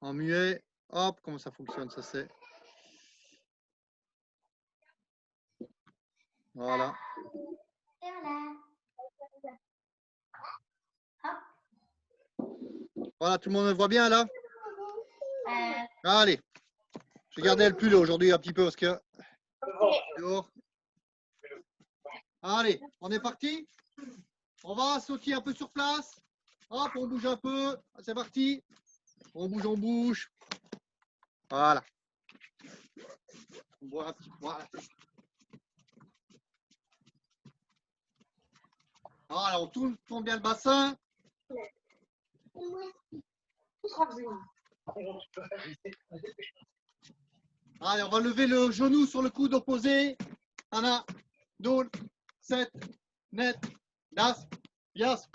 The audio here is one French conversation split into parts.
En muet. Hop, comment ça fonctionne, ça c'est. Voilà. Voilà, tout le monde me voit bien là? Allez, je vais garder le pull aujourd'hui un petit peu parce que. Allez, on est parti? On va sauter un peu sur place. Hop, on bouge un peu. C'est parti. On bouge, on bouge. Voilà. On boit un petit peu. Voilà. Voilà, on tourne bien le bassin. Allez, on va lever le genou sur le coude opposé. Ana, Doul, 7, net, das, yas,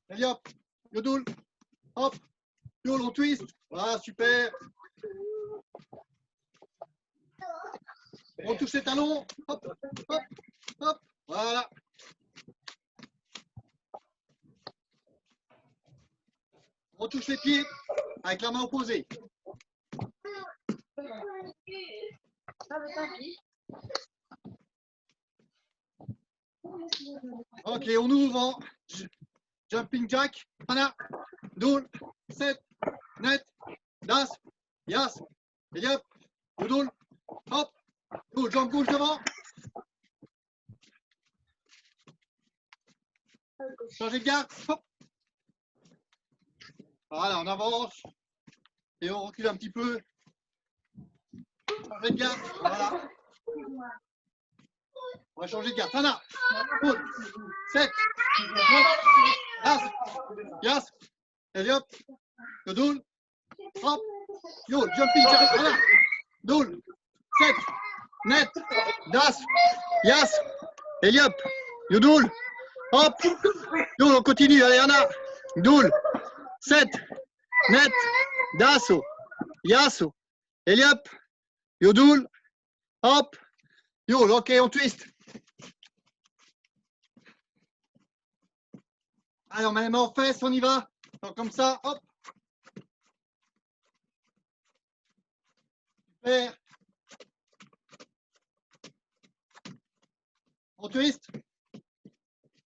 Eliop, Yodoul, hop, Doul, on twist. Voilà, super. On touche les talons. Hop, hop, hop. Voilà. On touche les pieds avec la main opposée. Ok, on ouvre en jumping jack. Ana, Doul, 7, net, das, yas, Eliop, Yodoul, hop, Doul, jambe gauche devant. Changer de garde. Hop. Voilà, on avance. Et on recule un petit peu. Changer de garde. Voilà. On va changer de garde. Tana. 7. 9. Yas. Yas. Eliop. Yodoul. Hop. Yo. Jumping jack. Voilà. Doul. 7. Net. Das. Yas. Eliop. Yodoul. Hop. Doul, on continue. Allez, Anna. Doul. 7. Net. Dasso. Yasso. Eliop. Yodoul. Hop. Yo, ok, on twist. Allez, on met les mains aux fesses, on y va. Donc, comme ça, hop. Super. On twist.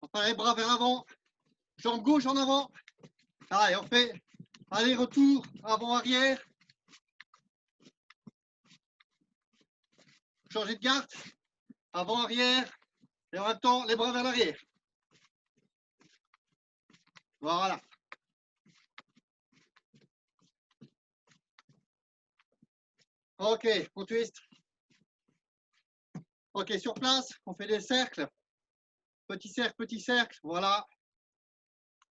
On fait les bras vers l'avant. Jambe gauche en avant. Allez, on fait aller-retour, avant-arrière. Changer de garde. Avant-arrière. Et en même temps, les bras vers l'arrière. Voilà. Ok, on twist. Ok, sur place, on fait des cercles. Petit cercle, voilà.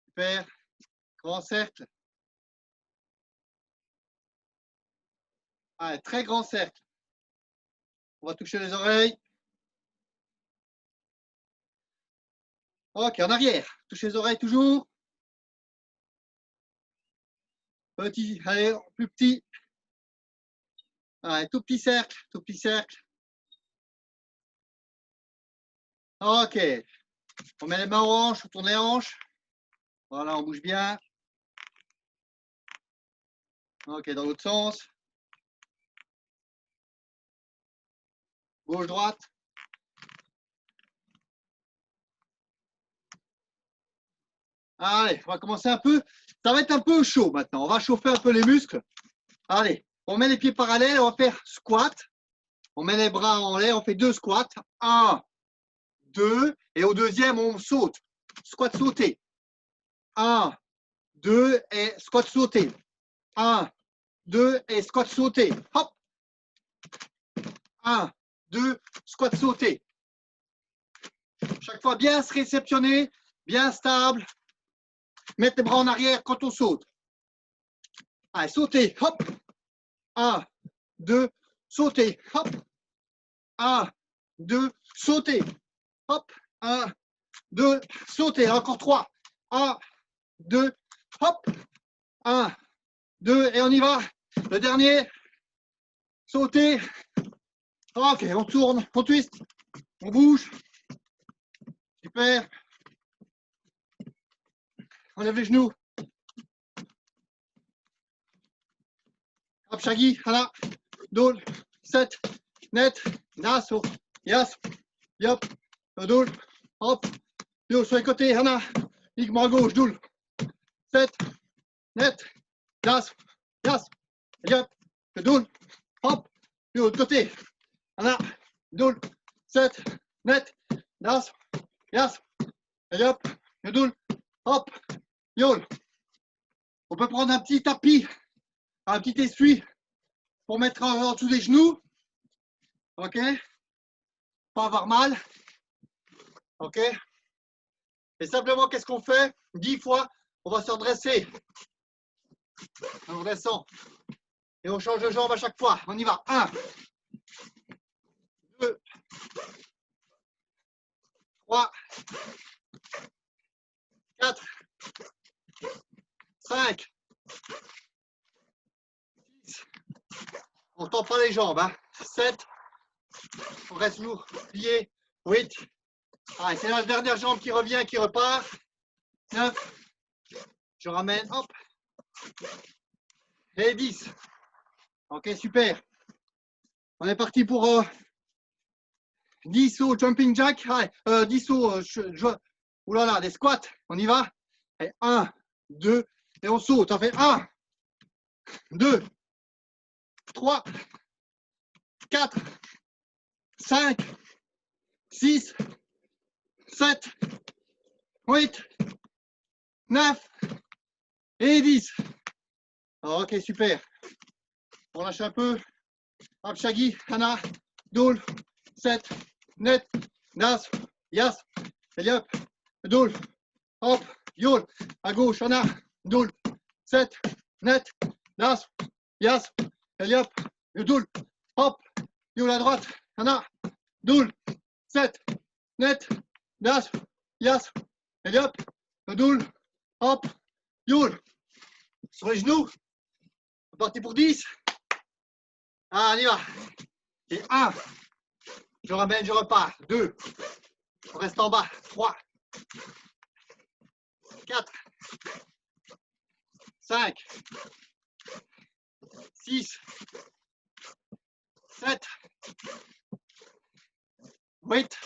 Super. Grand cercle. Allez, très grand cercle. On va toucher les oreilles. Ok, en arrière. Touche les oreilles toujours. Petit, allez, plus petit. Allez, tout petit cercle, tout petit cercle. Ok. On met les mains aux hanches, on tourne les hanches. Voilà, on bouge bien. Ok, dans l'autre sens. Gauche, droite. Allez, on va commencer un peu. Ça va être un peu chaud maintenant. On va chauffer un peu les muscles. Allez, on met les pieds parallèles. On va faire squat. On met les bras en l'air. On fait 2 squats. 1, 2. Et au deuxième, on saute. Squat sauté. 1, 2 et squat sauté. 1, 2 et squat sauté. Hop. 1, 2, squat sauté. Chaque fois bien se réceptionner, bien stable. Mettre les bras en arrière quand on saute. Allez, sauter. Hop. 1, 2, sauter. Hop. 1, 2, sauter. Hop. 1, 2, sauter. Encore 3. 1, 2, hop. 1, 2, et on y va. Le dernier. Sauter. Ok, on tourne, on twist, on bouge. Super. On lève les genoux. hop, shaggy, hana, doul, set, net, das, yas, yop, doul, hop, yo, sur les côtés, hana, uniquement à gauche, doul, set, net, das, yas, yop, doul, hop, yo, de côté, hana, doul, set, net, das, yas, yop, doul, hop, yo. On peut prendre un petit tapis, un petit essuie pour mettre en dessous des genoux. Ok? Pas avoir mal. Ok? Et simplement, qu'est-ce qu'on fait? 10 fois, on va se redresser. On redescend. Et on change de jambe à chaque fois. On y va. 1, 2, 3, 4, 5, 6. On ne tend pas les jambes. 7. On reste lourd. Plié. 8. Allez, c'est la dernière jambe qui revient, qui repart. 9. Je ramène. Hop. Et 10. Ok, super. On est parti pour 10 sauts jumping jack. Allez, 10 sauts. Oulala, des squats. On y va. Et 1, 2. Et on saute. On fait 1, 2, 3, 4, 5, 6, 7, 8, 9 et 10. Ok, super. On lâche un peu. Hop, shaggy, hana, doul, set, net, das, yas, eliop, doul, hop, yol, à gauche, hana, doul, set, net, das, yas, eliop, doul, hop, yol à droite, hana, doul, set, net, das, yas, eliop, doul, hop, yol. Sur les genoux, on est parti pour 10. Ah, on y va. Et 1, je ramène, je repars. 2, on reste en bas. 3, 4, 5, 6, 7, 8,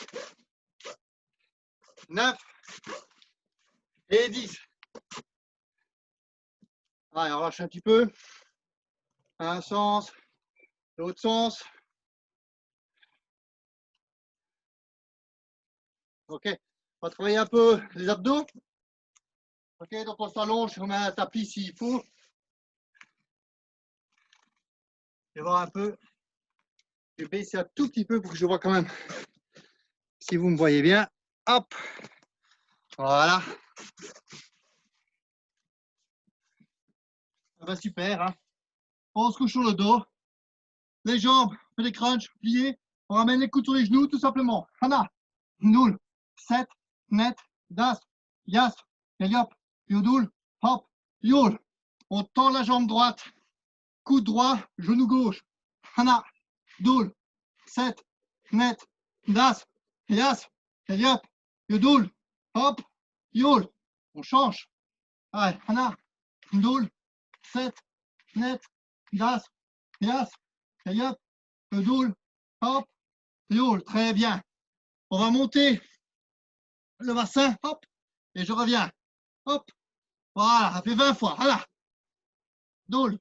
9 et 10. Allez, on relâche un petit peu. Un sens, l'autre sens. Ok, on va travailler un peu les abdos. Ok, donc on s'allonge, on met un tapis s'il faut. Je vais voir un peu. Je vais baisser un tout petit peu pour que je vois quand même si vous me voyez bien. Hop, voilà. Ah ben super. Hein. On se couche sur le dos. Les jambes, on fait des crunchs, pliés. On ramène les coudes sur les genoux tout simplement. Hana, Nul, Set, Net, Das, Yas, Eliop, Yodoul, Hop, Yol. On tend la jambe droite. Coude droit, genou gauche. Hana, Doul, Set, Net, Das, Yas, Eliop, Yodoul, Hop, Yol. On change. Allez, Hana, Doul, Set, Net, Das, Yas, Eliop, Yodoul, Hop, Yol. Très bien. On va monter le bassin, hop, et je reviens. Hop, voilà, ça fait 20 fois. Voilà. Doul,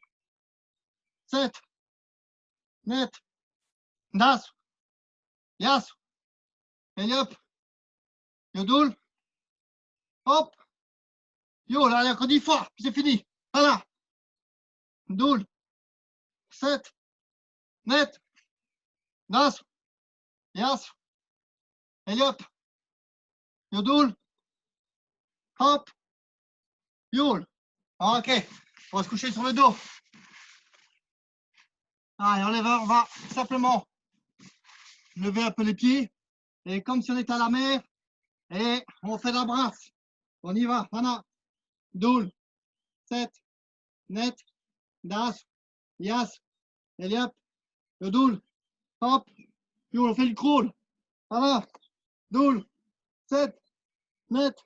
Set, Net, Das, Yas, Eliop, Yodoul, hop, Yo, là, il y a encore 10 fois, puis c'est fini. Voilà. Doul, Set, Net, Das, Yas, Eliop, Yodoul, hop, Yol. Ok, on va se coucher sur le dos. Allez, on va simplement lever un peu les pieds. Et comme si on était à la mer, et on fait la brasse. On y va. Voilà. Doul, Set, Net, Das, Yas, Eliop, Yodoul, hop, Yol. On fait le crawl. Voilà. Doul, Set, Net,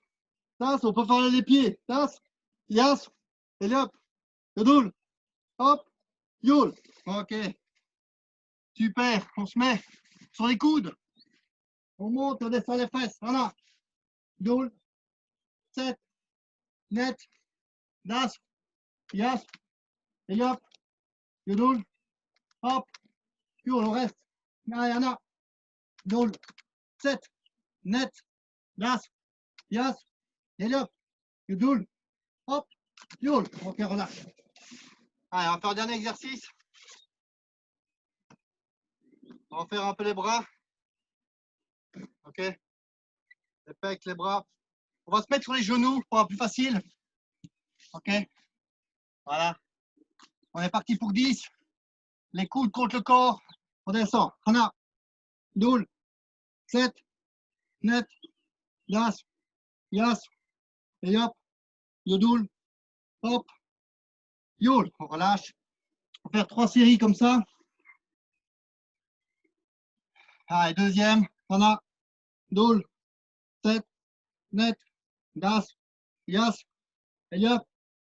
Das. On peut faire les pieds. Das, Yas, Eliop, Yodoul, hop, Yule. Ok. Super. On se met sur les coudes. On monte, on descend les fesses. Voilà. Yule. 7. Net. Das. Yas. Et yop. Yule. Hop. Yule, on reste. Yana. Yule. 7. Net. Das. Yas. Et yop. Yule. Hop. Yule. Ok, relâche. Allez, on va faire un dernier exercice. On va faire un peu les bras. Ok. Les pecs, les bras. On va se mettre sur les genoux pour avoir plus facile. Ok. Voilà. On est parti pour 10. Les coudes contre le corps. On descend. Hana. Doul. 7. Net. Das. Yas. Et hop. Yodoul. Hop. Yul. On relâche. On va faire 3 séries comme ça. Allez, deuxième. Hana. Doul. 7. Net. Das. Yas. Et hop.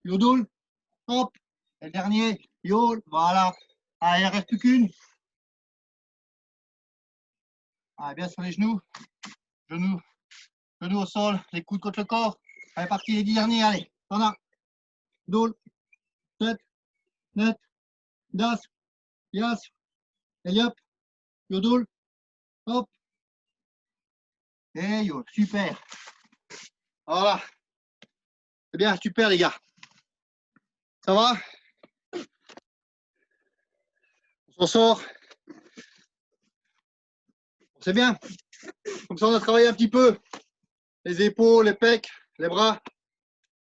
Yodoul. Hop. Et le dernier. Yul. Voilà. Allez, il ne reste plus qu'une. Allez, bien sur les genoux. Genoux. Genoux au sol. Les coudes contre le corps. Allez, parti les 10 derniers. Allez. Hana. Doul. 7. Net. Das. Yas. Et hop. Yodoul. Hop. Et yo. Super. Voilà. C'est bien, super les gars. Ça va? On s'en sort. C'est bien. Comme ça, on a travaillé un petit peu. Les épaules, les pecs, les bras,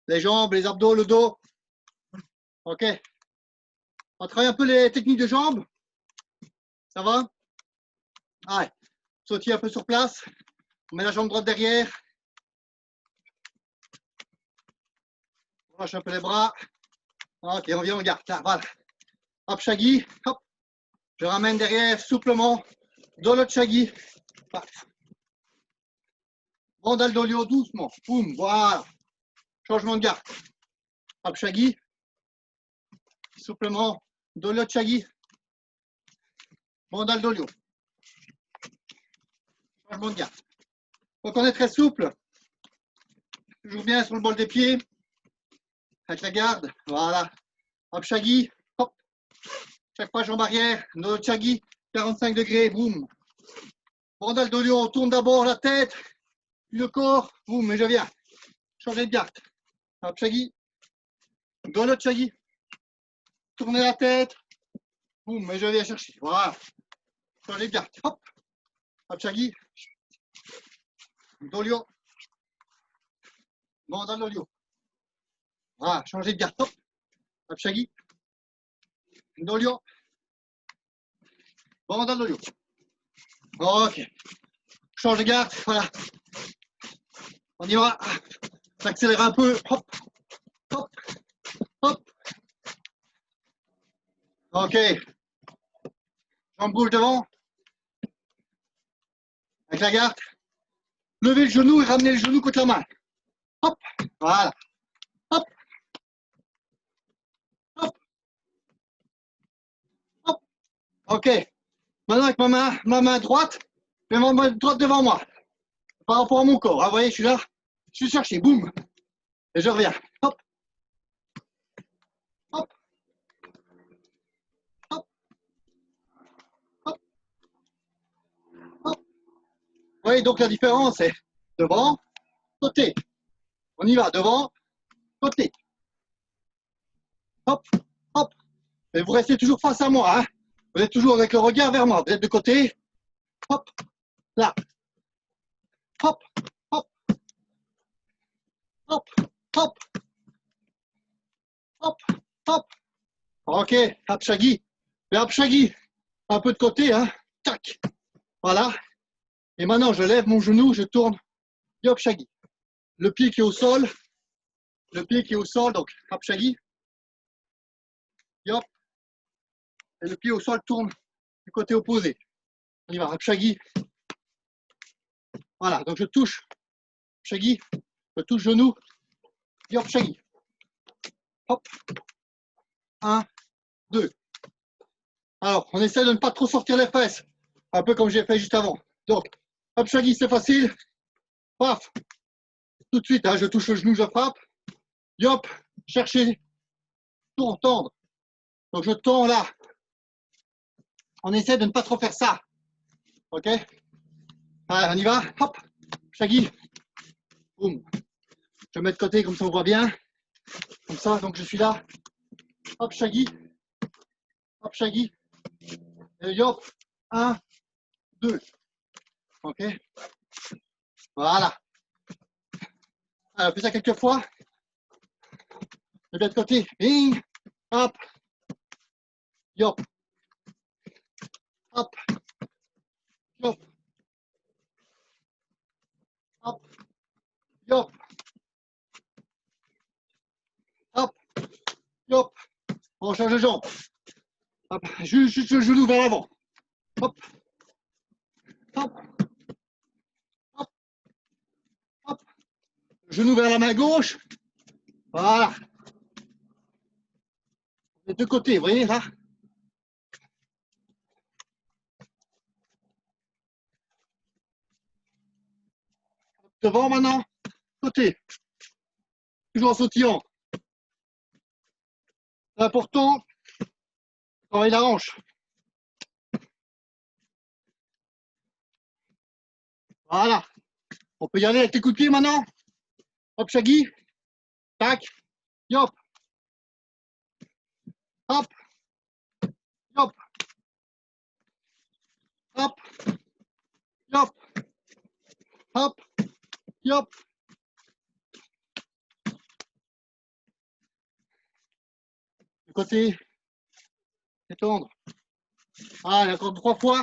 les jambes, les abdos, le dos. Ok. On travaille un peu les techniques de jambes. Ça va? Allez. Sautille un peu sur place. On met la jambe droite derrière. On lâche un peu les bras. Ok, on vient, on garde. Là, voilà. Hop, shaggy. Hop. Je ramène derrière souplement. Dans l'autre shaggy. Rondal d'olio doucement. Boum, voilà. Changement de garde. Hop, shaggy. Souplement. Dans l'autre shaggy. Rondal d'olio. Changement de garde. Donc on est très souple. Toujours bien sur le bol des pieds. Avec la garde. Voilà. Hop, shaggy. Hop. Chaque fois, jambe arrière. Notre shaggy. 45 degrés. Boum. Rondal d'olio. On tourne d'abord la tête. Puis le corps. Boum. Et je viens. Changer de garde. Hop, shaggy. Dans l'autre shaggy. Tournez la tête. Boum. Et je viens chercher. Voilà. Changer de garde. Hop. Hop, shaggy. Dolio. Rondal d'olio. Voilà. Changer de garde. Hop. Hop, shaggy. Dolio. Rondal d'olio. Ok. Change de garde. Voilà. On y va. J'accélère un peu. Hop. Hop. Hop. Ok. Jambe gauche devant. Avec la garde. Levez le genou et ramenez le genou contre la main. Hop. Voilà. Hop. Hop. Hop. Ok. Maintenant avec ma main droite, je mets ma main droite devant moi. Par rapport à mon corps. Ah, vous voyez, je suis là. Je suis cherché. Boum. Et je reviens. Hop. Hop. Hop. Hop. Hop. Vous voyez, donc la différence est devant, côté. On y va. Devant, côté. Hop. Hop. Et vous restez toujours face à moi. Hein. Vous êtes toujours avec le regard vers moi. Vous êtes de côté. Hop. Là. Hop. Hop. Hop. Hop. Hop. Hop. Ok. Hop, shaggy. Et hop, shaggy. Un peu de côté. Hein. Tac. Voilà. Et maintenant, je lève mon genou, je tourne. Et hop, shaggy. Le pied qui est au sol. Le pied qui est au sol. Donc, hop, shaggy. Et hop. Et le pied au sol tourne du côté opposé. On y va. Hop, shaggy. Voilà. Donc, je touche. Shaggy. Je touche genou. Et hop, shaggy. Hop. 1, 2. Alors, on essaie de ne pas trop sortir les fesses. Un peu comme j'ai fait juste avant. Donc, hop, shaggy, c'est facile. Paf. Tout de suite, hein, je touche le genou, je frappe. Yop, chercher, tour, tendre. Donc, je tends là. On essaie de ne pas trop faire ça. OK? Allez, on y va. Hop, shaggy. Boum. Je mets de côté comme ça on voit bien. Comme ça, donc je suis là. Hop, shaggy. Hop, shaggy. Et yop. 1, 2. OK? Voilà. Alors, fais ça quelques fois. De l'autre côté. Bing. Hop. Yop. Hop. Yop. Hop. Yop. Hop. Yop. On change de jambe. Hop. Juste le genou vers l'avant. Hop. Hop. Hop. Hop. Genou vers la main gauche. Voilà. Les deux côtés, vous voyez là. Devant maintenant. Côté. Toujours en sautillant. C'est important. Travailler la hanche. Voilà. On peut y aller avec les coups de pied maintenant. Hop, shaggy. Tac. Yop. Hop. Yop. Hop. Yop. Hop. Yop. Le côté. Détendre. Allez, encore 3 fois.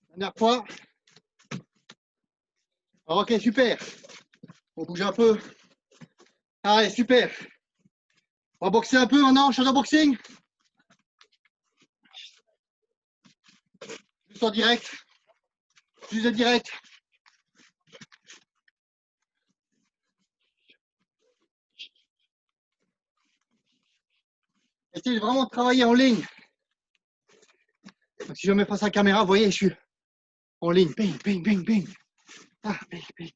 Dernière fois. Alors, ok, super. On bouge un peu. Allez, super. On va boxer un peu maintenant, shadow boxing. Juste en direct. Juste en direct. Essayez vraiment de travailler en ligne. Donc, si je me mets face à la caméra, vous voyez, je suis en ligne. Bing, bing, bing, bing. Ah, bing, bing.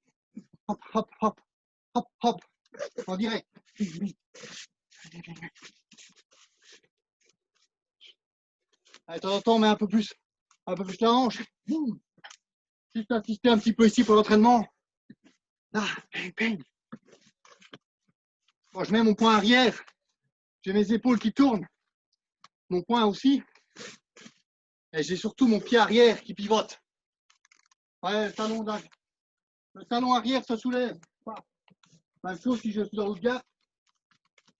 Hop, hop, hop. Hop, hop. En direct. Bing, bing. Allez, de temps en temps, on met un peu plus la hanche. Boum. Juste insister un petit peu ici pour l'entraînement. Ah, bing, bing. Bon, je mets mon poing arrière. J'ai mes épaules qui tournent. Mon poing aussi. Et j'ai surtout mon pied arrière qui pivote. Ouais, le talon arrière se soulève. Même chose si je suis dans l'autre garde.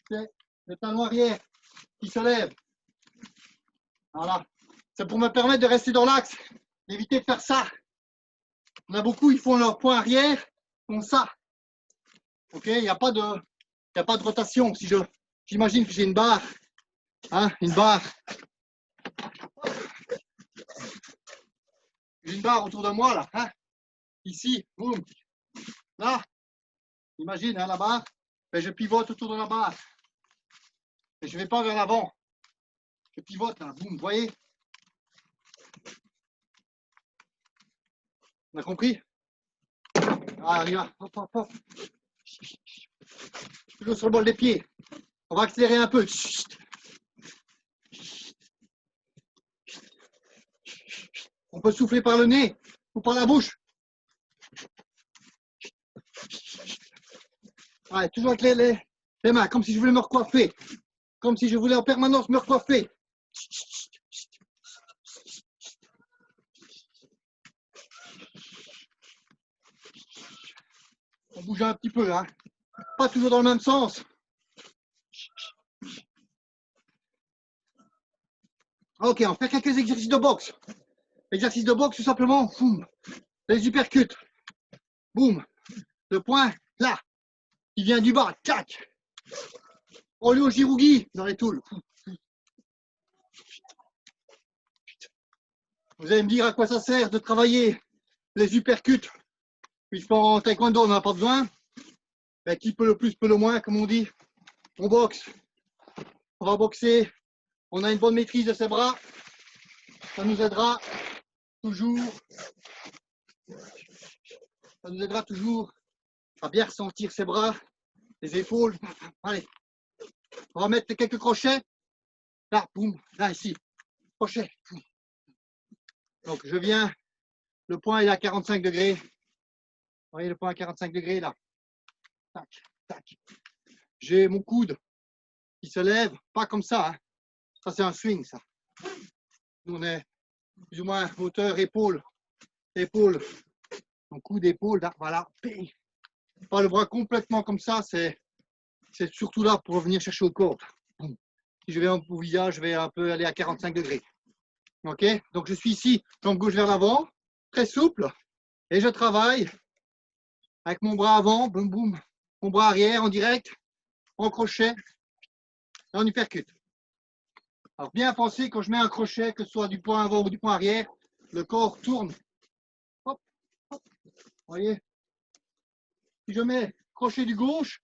C'est le talon arrière qui se lève. Voilà. C'est pour me permettre de rester dans l'axe, d'éviter de faire ça. On a beaucoup, ils font leur poing arrière, font ça. Ok, il n'y a pas de rotation. Si j'imagine que j'ai une barre, hein, une barre. J'ai une barre autour de moi là, hein, ici, boum, là. Imagine hein, la barre, et je pivote autour de la barre. Et je ne vais pas vers l'avant. Je pivote là, boum, vous voyez? On a compris? Ah, on y va. Hop, hop, hop. Toujours sur le bol des pieds. On va accélérer un peu. On peut souffler par le nez ou par la bouche. Ouais, toujours avec les mains, comme si je voulais me recoiffer. Comme si je voulais en permanence me recoiffer. On bouge un petit peu, hein. Pas toujours dans le même sens. Ok, on fait quelques exercices de boxe. Exercice de boxe, tout simplement, boum, les uppercuts. Boum, le poing, là, qui vient du bas, tac. On lui au girougi dans les toules. Vous allez me dire à quoi ça sert de travailler les uppercuts. Puisqu'en taekwondo, on n'en a pas besoin. Ben, qui peut le plus, peut le moins, comme on dit. On boxe. On va boxer. On a une bonne maîtrise de ses bras. Ça nous aidera toujours. Ça nous aidera toujours à bien ressentir ses bras, les épaules. Allez, on va mettre quelques crochets. Là, boum, là, ici. Crochet. Donc, je viens. Le point est à 45 degrés. Vous voyez le point à 45 degrés, là. Tac, tac. J'ai mon coude qui se lève, pas comme ça. Hein. Ça, c'est un swing, ça. Nous, on est plus ou moins hauteur, épaule, épaule. Mon coude, épaule, là, voilà. Pas le bras complètement comme ça, c'est surtout là pour venir chercher au corps. Si je vais au visage, je vais un peu aller à 45 degrés. Ok? Donc, je suis ici, jambe gauche vers l'avant, très souple, et je travaille avec mon bras avant, boum, boum, mon bras arrière en direct, en crochet, et en uppercut. Alors, bien penser, quand je mets un crochet, que ce soit du point avant ou du point arrière, le corps tourne. Hop, hop. Vous voyez? Si je mets crochet du gauche,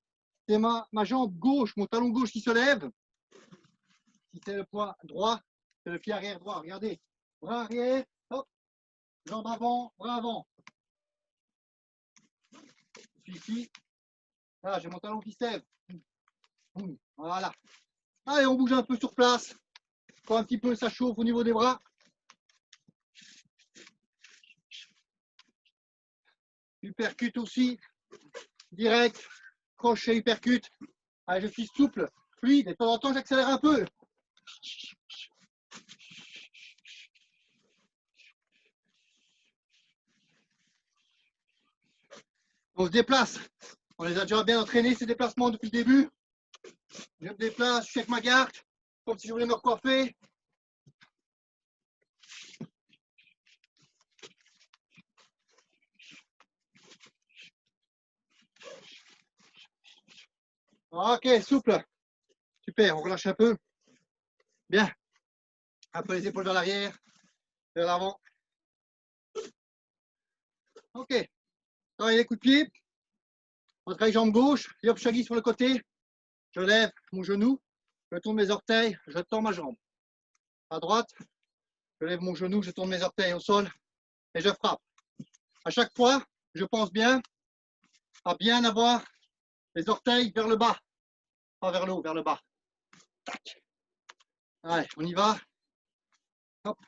c'est ma jambe gauche, mon talon gauche qui se lève. Si c'est le point droit, c'est le pied arrière droit. Regardez, bras arrière, hop, jambe avant, bras avant. Je suis ici. Voilà, j'ai mon talon qui se lève. Voilà. Allez, on bouge un peu sur place. Quand un petit peu ça chauffe au niveau des bras. Uppercut aussi. Direct. Crochet, uppercut. Allez, je suis souple, fluide. Et de temps en temps, j'accélère un peu. On se déplace. On les a déjà bien entraînés, ces déplacements, depuis le début. Je me déplace, je suis avec ma garde, comme si je voulais me recoiffer. Ok, souple. Super, on relâche un peu. Bien. Un peu les épaules vers l'arrière, vers l'avant. Ok. Travaille les coups de pied. On travaille jambe gauche, yop shaggy sur le côté. Je lève mon genou, je tourne mes orteils, je tends ma jambe. À droite, je lève mon genou, je tourne mes orteils au sol et je frappe. À chaque fois, je pense bien à bien avoir les orteils vers le bas, pas vers le haut, vers le bas. Tac. Allez, on y va. Hop.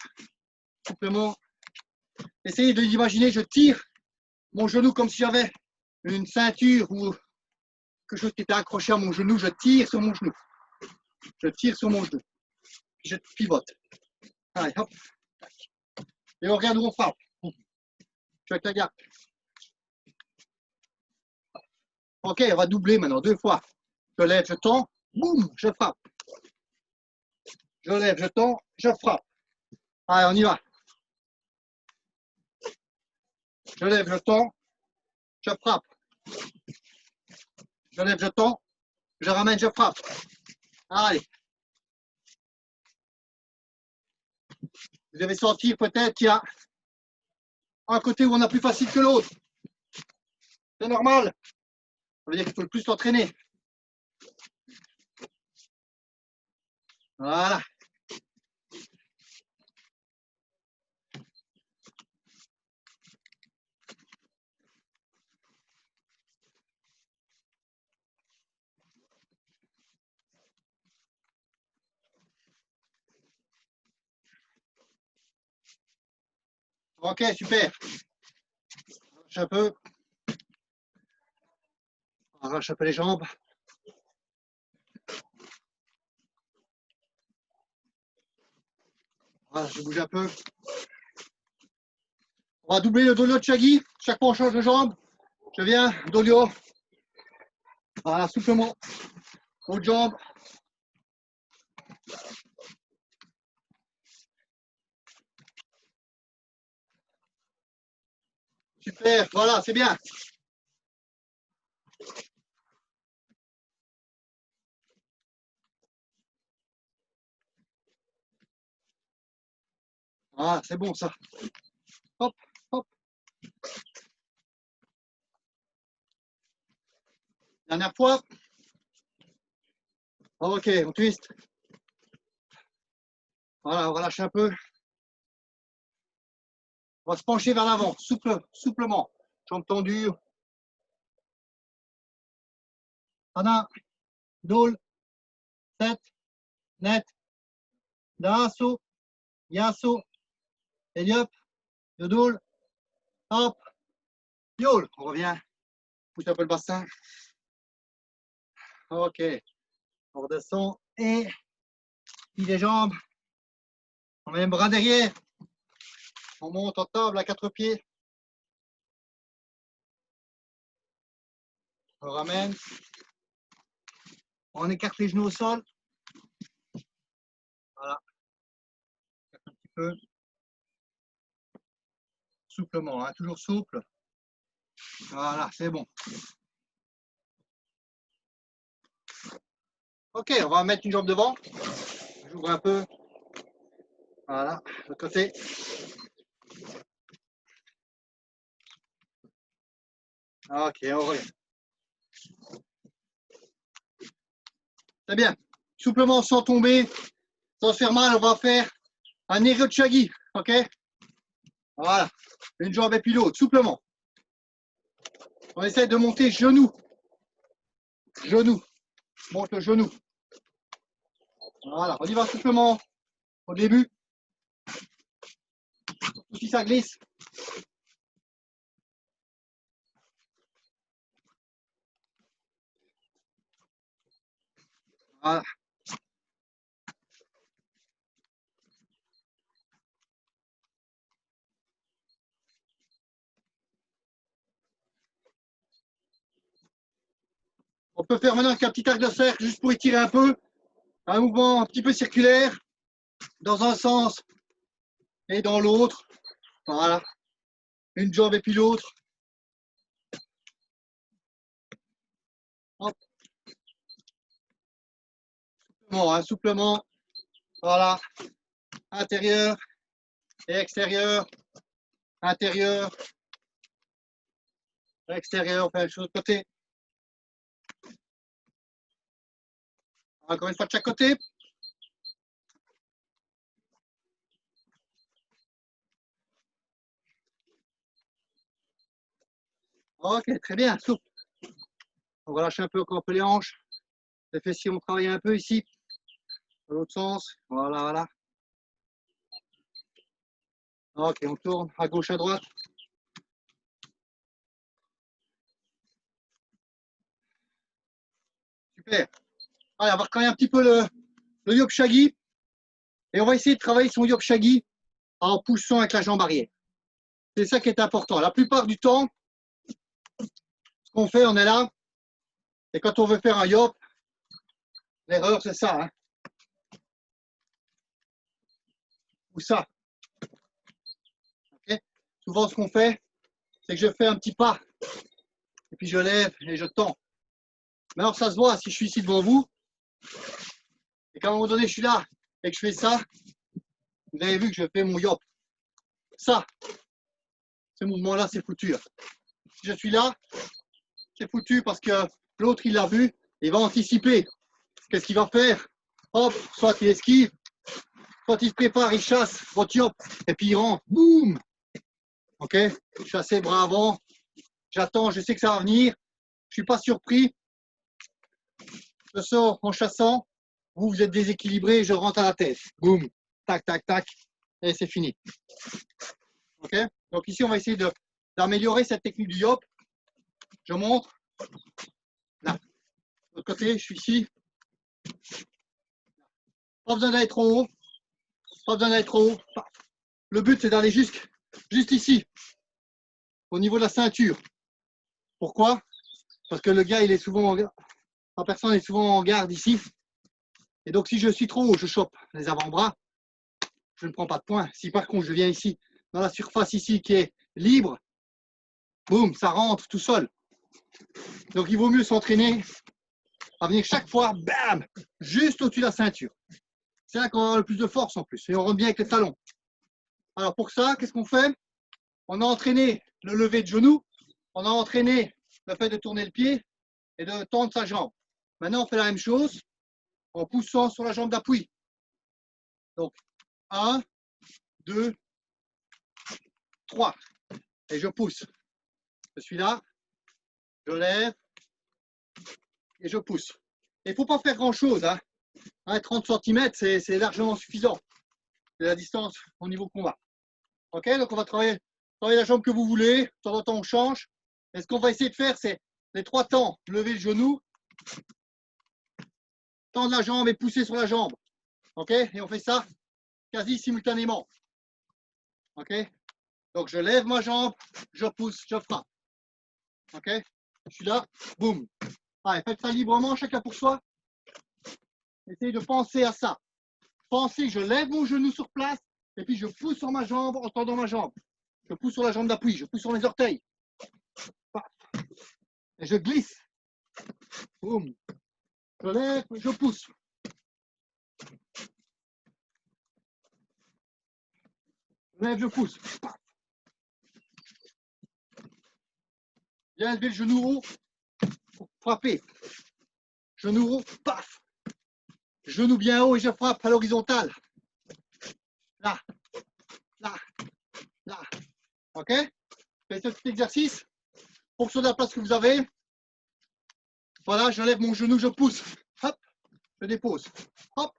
Simplement, essayez de l'imaginer, je tire mon genou comme si j'avais une ceinture ou quelque chose qui était accroché à mon genou, je tire sur mon genou. Je tire sur mon genou. Puis je pivote. Allez, hop. Et on regarde où on frappe. Je suis avec la garde. Ok, on va doubler maintenant, 2 fois. Je lève, je tends, boum, je frappe. Je lève, je tends, je frappe. Allez, on y va. Je lève, je tends, je frappe. Je lève, je tends, je ramène, je frappe. Allez. Vous avez senti peut-être qu'il y a un côté où on a plus facile que l'autre. C'est normal. Ça veut dire qu'il faut le plus s'entraîner. Voilà. Ok, super. Arrache un peu. Arrache un peu les jambes. Voilà, je bouge un peu. On va doubler le dolio de shaggy. Chaque fois, on change de jambe. Je viens, dolio. Voilà, souplement. Autre jambe. Super, voilà, c'est bien. Voilà, c'est bon ça. Hop, hop. Dernière fois. Ok, on twist. Voilà, on relâche un peu. On va se pencher vers l'avant, souplement. Jambes tendues. Ana, dol, set, net, daso, yaso, eliop, yodol, hop, yol. On revient. Pousse un peu le bassin. Ok. On redescend et plie les jambes. On met un bras derrière. On monte en table à 4 pieds. On ramène. On écarte les genoux au sol. Voilà. Un petit peu. Souplement, hein, toujours souple. Voilà, c'est bon. Ok, on va mettre une jambe devant. J'ouvre un peu. Voilà, de l'autre côté. Ok, on revient. C'est bien. Souplement sans tomber, sans se faire mal, on va faire un Nerochagi. Ok? Voilà. Une jambe et puis l'autre, souplement. On essaie de monter genou. Genou. Monte le genou. Voilà, on y va souplement au début. Si ça glisse. Voilà. On peut faire maintenant un petit arc de cercle juste pour étirer un peu. Un mouvement un petit peu circulaire dans un sens et dans l'autre. Voilà. Une jambe et puis l'autre. Souplement, hein, souplement. Voilà. Intérieur et extérieur. Intérieur. Extérieur. On fait la chose de côté. Encore une fois de chaque côté. Ok, très bien. Souple. On relâche un peu encore un peu les hanches. Les fessiers, on travaille un peu ici. Dans l'autre sens. Voilà, voilà. Ok, on tourne à gauche, à droite. Super. Allez, on va retravailler un petit peu le Yop Shagi. Et on va essayer de travailler son Yop Shagi en poussant avec la jambe arrière. C'est ça qui est important. La plupart du temps, ce qu'on fait, on est là. Et quand on veut faire un Yop, l'erreur, c'est ça. Hein. Ou ça. Okay. Souvent, ce qu'on fait, c'est que je fais un petit pas. Et puis je lève et je tends. Mais alors, ça se voit si je suis ici devant vous. Et qu'à un moment donné, je suis là et que je fais ça. Vous avez vu que je fais mon Yop. Ça, ce mouvement-là, c'est foutu. Si je suis là, c'est foutu parce que l'autre, il l'a vu, il va anticiper. Qu'est-ce qu'il va faire? Hop, soit il esquive, soit il se prépare, il chasse, votre Yop, et puis il rentre. Boum! Ok? Chasser, bras avant. J'attends, je sais que ça va venir. Je ne suis pas surpris. Je sors en chassant. Vous, vous êtes déséquilibré, je rentre à la tête. Boum! Tac, tac, tac. Et c'est fini. Ok? Donc ici, on va essayer d'améliorer cette technique du Yop. Je montre. Là. De l'autre côté, je suis ici. Pas besoin d'aller trop haut. Pas besoin d'aller trop haut. Le but, c'est d'aller juste ici, au niveau de la ceinture. Pourquoi? Parce que le gars, il est souvent la personne est souvent en garde ici. Et donc, si je suis trop haut, je chope les avant-bras, je ne prends pas de point. Si par contre, je viens ici, dans la surface ici qui est libre, boum, ça rentre tout seul. Donc, il vaut mieux s'entraîner à venir chaque fois, bam, juste au-dessus de la ceinture. C'est là qu'on a le plus de force en plus. Et on rentre bien avec les talons. Alors, pour ça, qu'est-ce qu'on fait? On a entraîné le lever de genou. On a entraîné le fait de tourner le pied. et de tendre sa jambe. Maintenant, on fait la même chose en poussant sur la jambe d'appui. Donc, 1, 2, 3. Et je pousse. Je suis là, je lève et je pousse. Il ne faut pas faire grand-chose. 30 cm, c'est largement suffisant. C'est la distance au niveau combat. Ok, donc on va travailler la jambe que vous voulez. De temps en temps, on change. Et ce qu'on va essayer de faire, c'est les 3 temps. Lever le genou, tendre la jambe et pousser sur la jambe. Ok, et on fait ça quasi simultanément. Ok, donc je lève ma jambe, je pousse, je frappe. Ok, je suis là, boum. Allez, faites ça librement, chacun pour soi. Essayez de penser à ça. Pensez que je lève mon genou sur place et puis je pousse sur ma jambe en tendant ma jambe. Je pousse sur la jambe d'appui, je pousse sur mes orteils. Et je glisse. Boum. Je lève, je pousse. Je lève, je pousse. Bien lever le genou haut pour frapper. Genou haut, paf. Genou bien haut et je frappe à l'horizontale. Là, là, là. Ok? Faites ce petit exercice. Fonction de la place que vous avez. Voilà, je lève mon genou, je pousse. Hop, je dépose. Hop,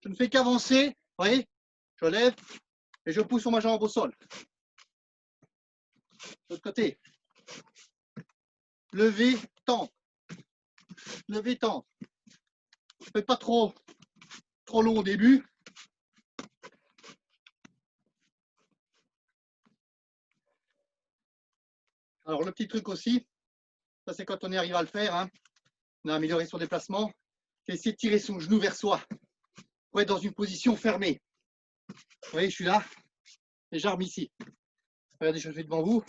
je ne fais qu'avancer. Vous voyez? Je lève et je pousse sur ma jambe au sol. De l'autre côté. Lever, tendre. Lever, tendre. Ne faites pas trop long au début. Alors, le petit truc aussi, ça c'est quand on y arrive à le faire, on a amélioré son déplacement, c'est essayer de tirer son genou vers soi pour être dans une position fermée. Vous voyez, je suis là et j'arme ici. Regardez, je le fais devant vous.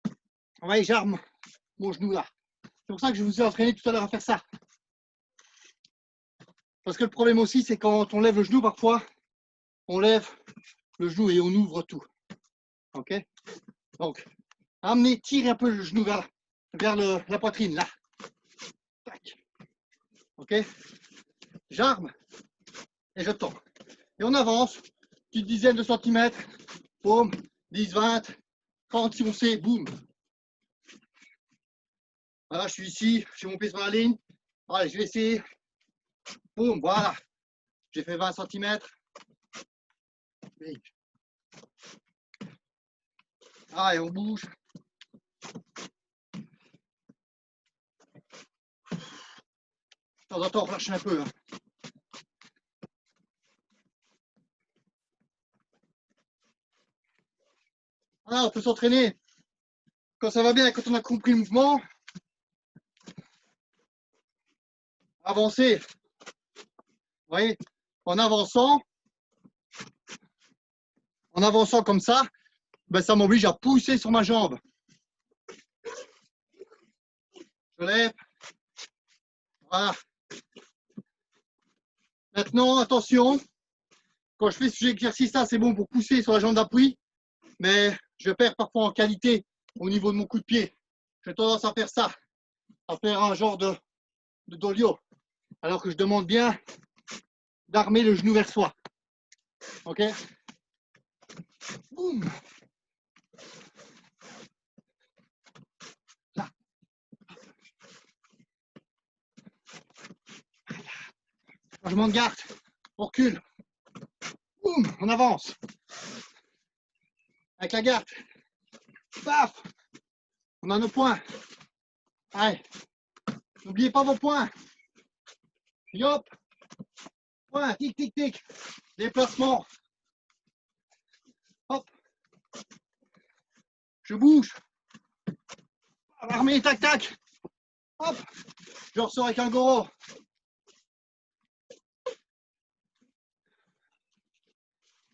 Vous voyez, j'arme mon genou là. C'est pour ça que je vous ai entraîné tout à l'heure à faire ça. Parce que le problème aussi, c'est quand on lève le genou, parfois, on lève le genou et on ouvre tout. Ok? Donc, amenez, tirez un peu le genou vers la poitrine, là. Tac. Ok? J'arme et je tends. Et on avance, petite dizaine de centimètres, boum, 10, 20, 30 si on sait, boum. Voilà, je suis ici, j'ai mon pied sur la ligne. Allez, je vais essayer. Boum, voilà. J'ai fait 20 centimètres. Allez, on bouge. De temps en temps, on relâche un peu. Voilà, on peut s'entraîner quand ça va bien, quand on a compris le mouvement. Avancer. Vous voyez, en avançant comme ça, ben ça m'oblige à pousser sur ma jambe. Je lève. Voilà. Maintenant, attention, quand je fais ce exercice-là, c'est bon pour pousser sur la jambe d'appui, mais je perds parfois en qualité au niveau de mon coup de pied. J'ai tendance à faire ça, à faire un genre de dolio, alors que je demande bien d'armer le genou vers soi. Ok? Boum! Là. Changement de garde, on recule. Boum! On avance. Avec la garde. Paf! On a nos points. Allez. N'oubliez pas vos points. Puis hop. Point. Tic, tic, tic. Déplacement. Hop. Je bouge. Armé, tac, tac. Hop. Je ressors avec un goro.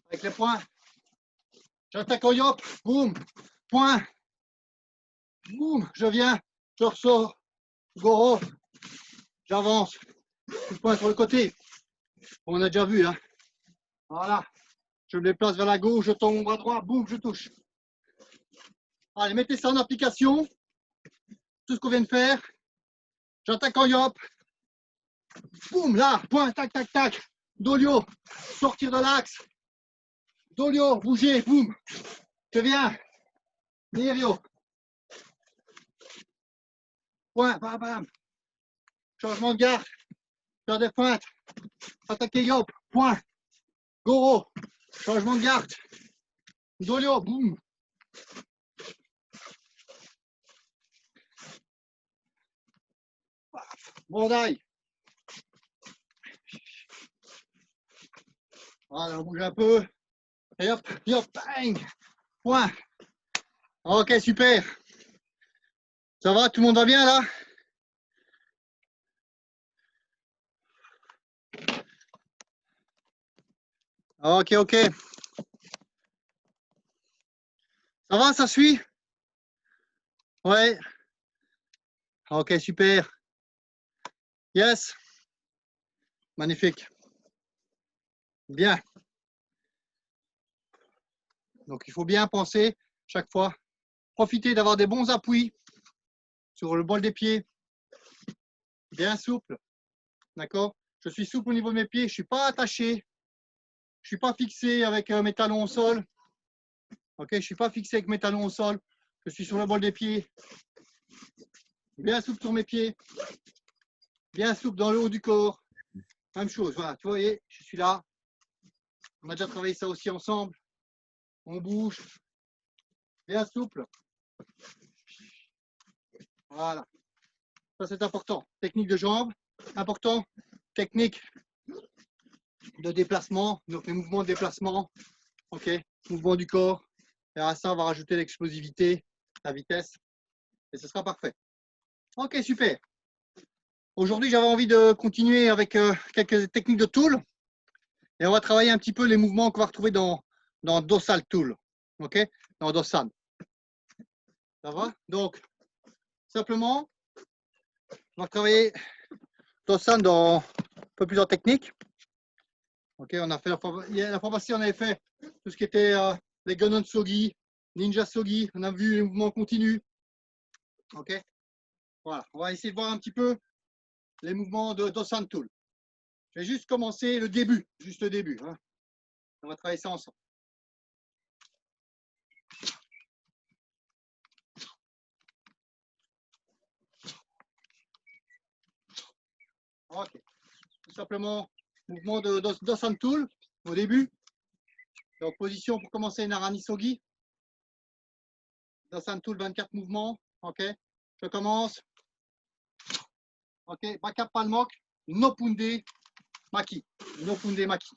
Avec les points. J'attaque au yop. Boum. Point. Boum. Je viens. Je ressors. Goro. J'avance. Point sur le côté. On a déjà vu. Voilà. Je me déplace vers la gauche. Je tombe mon bras droit. Boum. Je touche. Allez, mettez ça en application. Tout ce qu'on vient de faire. J'attaque en yop. Boum, là, point, tac, tac, tac. Dolio, sortir de l'axe. Dolio, bouger, boum. Je viens. Nirio. Point, bam, bam. Changement de garde. Faire des pointes. Attaquer yop. Point. Goro. Changement de garde. Dolio, boum. Bondaille. Voilà, on bouge un peu. Et hop, hop, bang. Point. Ok, super. Ça va, tout le monde va bien là? Ok, ok. Ça va, ça suit? Ouais. Ok, super. Yes. Magnifique. Bien. Donc, il faut bien penser chaque fois. Profiter d'avoir des bons appuis sur le bol des pieds. Bien souple. D'accord? Je suis souple au niveau de mes pieds. Je ne suis pas attaché. Je ne suis pas fixé avec mes talons au sol. Ok? Je ne suis pas fixé avec mes talons au sol. Je suis sur le bol des pieds. Bien souple sur mes pieds. Bien souple dans le haut du corps. Même chose. Voilà. Tu vois, je suis là. On a déjà travaillé ça aussi ensemble. On bouge. Bien souple. Voilà. Ça, c'est important. Technique de jambes, important. Technique de déplacement, donc les mouvements de déplacement. OK. Mouvement du corps. Et à ça, on va rajouter l'explosivité, la vitesse. Et ce sera parfait. OK, super. Aujourd'hui, j'avais envie de continuer avec quelques techniques de tool. Et on va travailler un petit peu les mouvements qu'on va retrouver dans Dorsal Tool. OK. Dans Dosan. Ça va? Donc, simplement, on va travailler Dosan dans un peu plusieurs techniques. Ok, on a fait la fois passée, on avait fait tout ce qui était les Gunnon Sogi, Ninja Sogi. On a vu les mouvements continus. Ok, voilà. On va essayer de voir un petit peu les mouvements de Dosan Tool. Je vais juste commencer le début, juste le début. Hein. On va travailler ça ensemble. Ok, tout simplement mouvement de Dosan Tool au début. Donc position pour commencer Narani Sogi. Dosan Tool 24 mouvements. Ok, je commence. Ok, Bakap Palmok, Nopunde Maki. Nopunde Maki.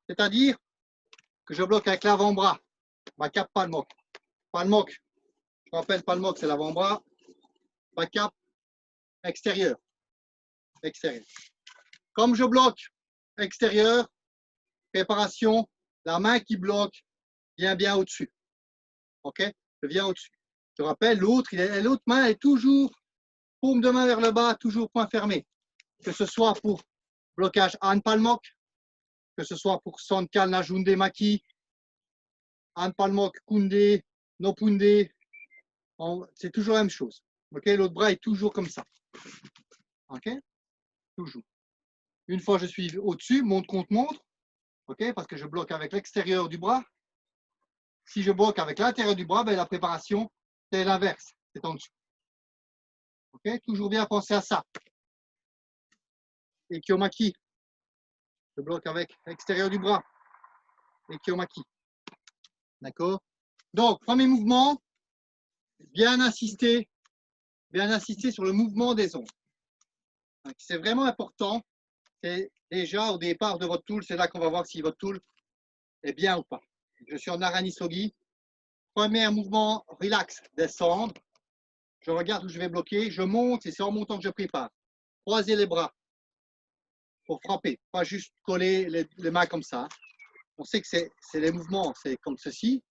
C'est-à-dire que je bloque avec l'avant-bras. Bakap Palmok. Palmok, je rappelle, Palmok, c'est l'avant-bras. Bakap, extérieur. Extérieur. Comme je bloque extérieur, préparation, la main qui bloque vient bien au-dessus. OK? Je viens au-dessus. Je rappelle, l'autre main est toujours paume de main vers le bas, toujours point fermé. Que ce soit pour blocage An Palmok, que ce soit pour Sonkal Najunde Maki, An Palmok Kunde, Nopunde, c'est toujours la même chose. Okay? L'autre bras est toujours comme ça. OK? Toujours. Une fois je suis au-dessus, montre contre montre. OK? Parce que je bloque avec l'extérieur du bras. Si je bloque avec l'intérieur du bras, ben, la préparation, c'est l'inverse. C'est en dessous. OK? Toujours bien penser à ça. Et Kiyomaki. Je bloque avec l'extérieur du bras. Et Kiyomaki. D'accord? Donc, premier mouvement, bien insister sur le mouvement des ongles. C'est vraiment important. C'est déjà au départ de votre tool, c'est là qu'on va voir si votre tool est bien ou pas. Je suis en Narani Sogi. Premier mouvement, relax, descendre. Je regarde où je vais bloquer. Je monte et c'est en montant que je prépare. Croiser les bras pour frapper. Pas juste coller les mains comme ça. On sait que c'est les mouvements, c'est comme ceci,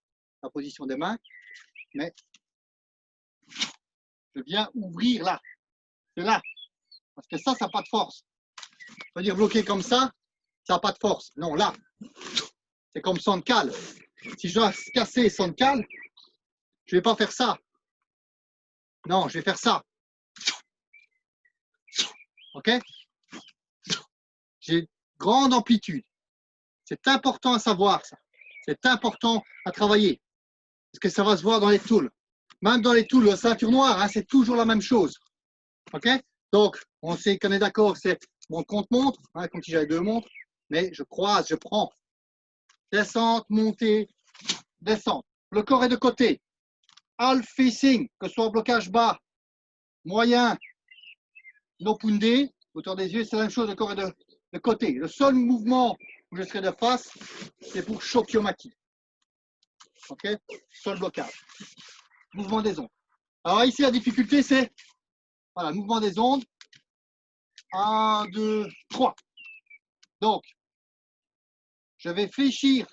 la position des mains. Mais je viens ouvrir là. C'est là. Parce que ça n'a pas de force. Ça veut dire bloquer comme ça n'a pas de force. Non, là. C'est comme Sonkal. Si je dois casser Sonkal, je ne vais pas faire ça. Non, je vais faire ça. OK? J'ai grande amplitude. C'est important à savoir, ça. C'est important à travailler. Parce que ça va se voir dans les tools. Même dans les tools, la ceinture noire, hein, c'est toujours la même chose. OK? Donc, on sait qu'on est d'accord, c'est mon compte-montre, hein, comme si j'avais deux montres, mais je croise, je prends. Descente, montée, descente. Le corps est de côté. Half facing, que ce soit blocage bas, moyen, no punde, hauteur des yeux, c'est la même chose, le corps est de côté. Le seul mouvement où je serai de face, c'est pour Shokyomaki. OK? Seul blocage. Mouvement des ondes. Alors ici, la difficulté, c'est voilà, mouvement des ondes. 1, 2, 3. Donc, je vais fléchir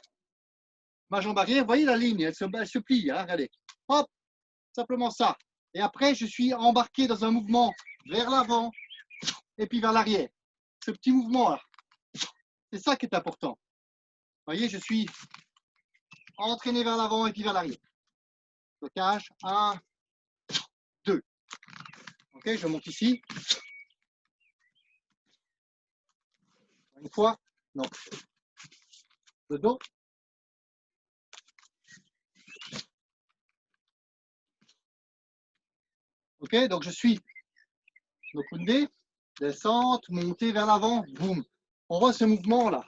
ma jambe arrière. Vous voyez la ligne, elle se plie. Hein, regardez. Hop, simplement ça. Et après, je suis embarqué dans un mouvement vers l'avant et puis vers l'arrière. Ce petit mouvement-là, c'est ça qui est important. Vous voyez, je suis entraîné vers l'avant et puis vers l'arrière. Blocage, 1, 2. OK, je monte ici. Une fois, non. Le dos. OK, donc je suis Nokunde, descente, montée vers l'avant, boum. On voit ce mouvement-là.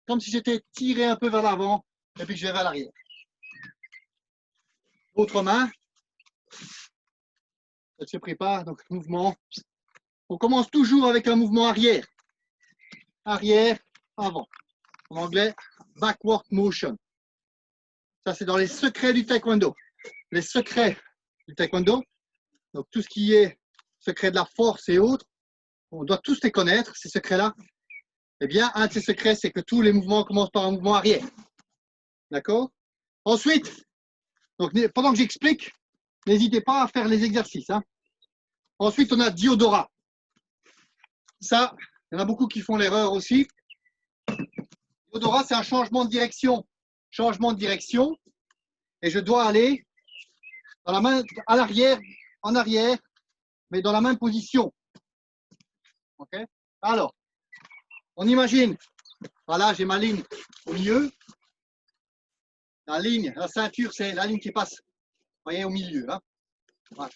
Comme si j'étais tiré un peu vers l'avant et puis que je vais vers l'arrière. Autre main. Elle se prépare, donc mouvement. On commence toujours avec un mouvement arrière. Arrière, avant. En anglais, backward motion. Ça, c'est dans les secrets du taekwondo. Les secrets du taekwondo, donc tout ce qui est secret de la force et autres, on doit tous les connaître, ces secrets-là. Eh bien, un de ces secrets, c'est que tous les mouvements commencent par un mouvement arrière. D'accord? Ensuite, donc, pendant que j'explique, n'hésitez pas à faire les exercices. Hein. Ensuite, on a Diodora. Ça, il y en a beaucoup qui font l'erreur aussi. Diodora, c'est un changement de direction. Changement de direction. Et je dois aller dans la main à l'arrière, en arrière, mais dans la même position. OK? Alors, on imagine, voilà, j'ai ma ligne au milieu. La ligne, la ceinture, c'est la ligne qui passe, vous voyez, au milieu. Hein? Voilà.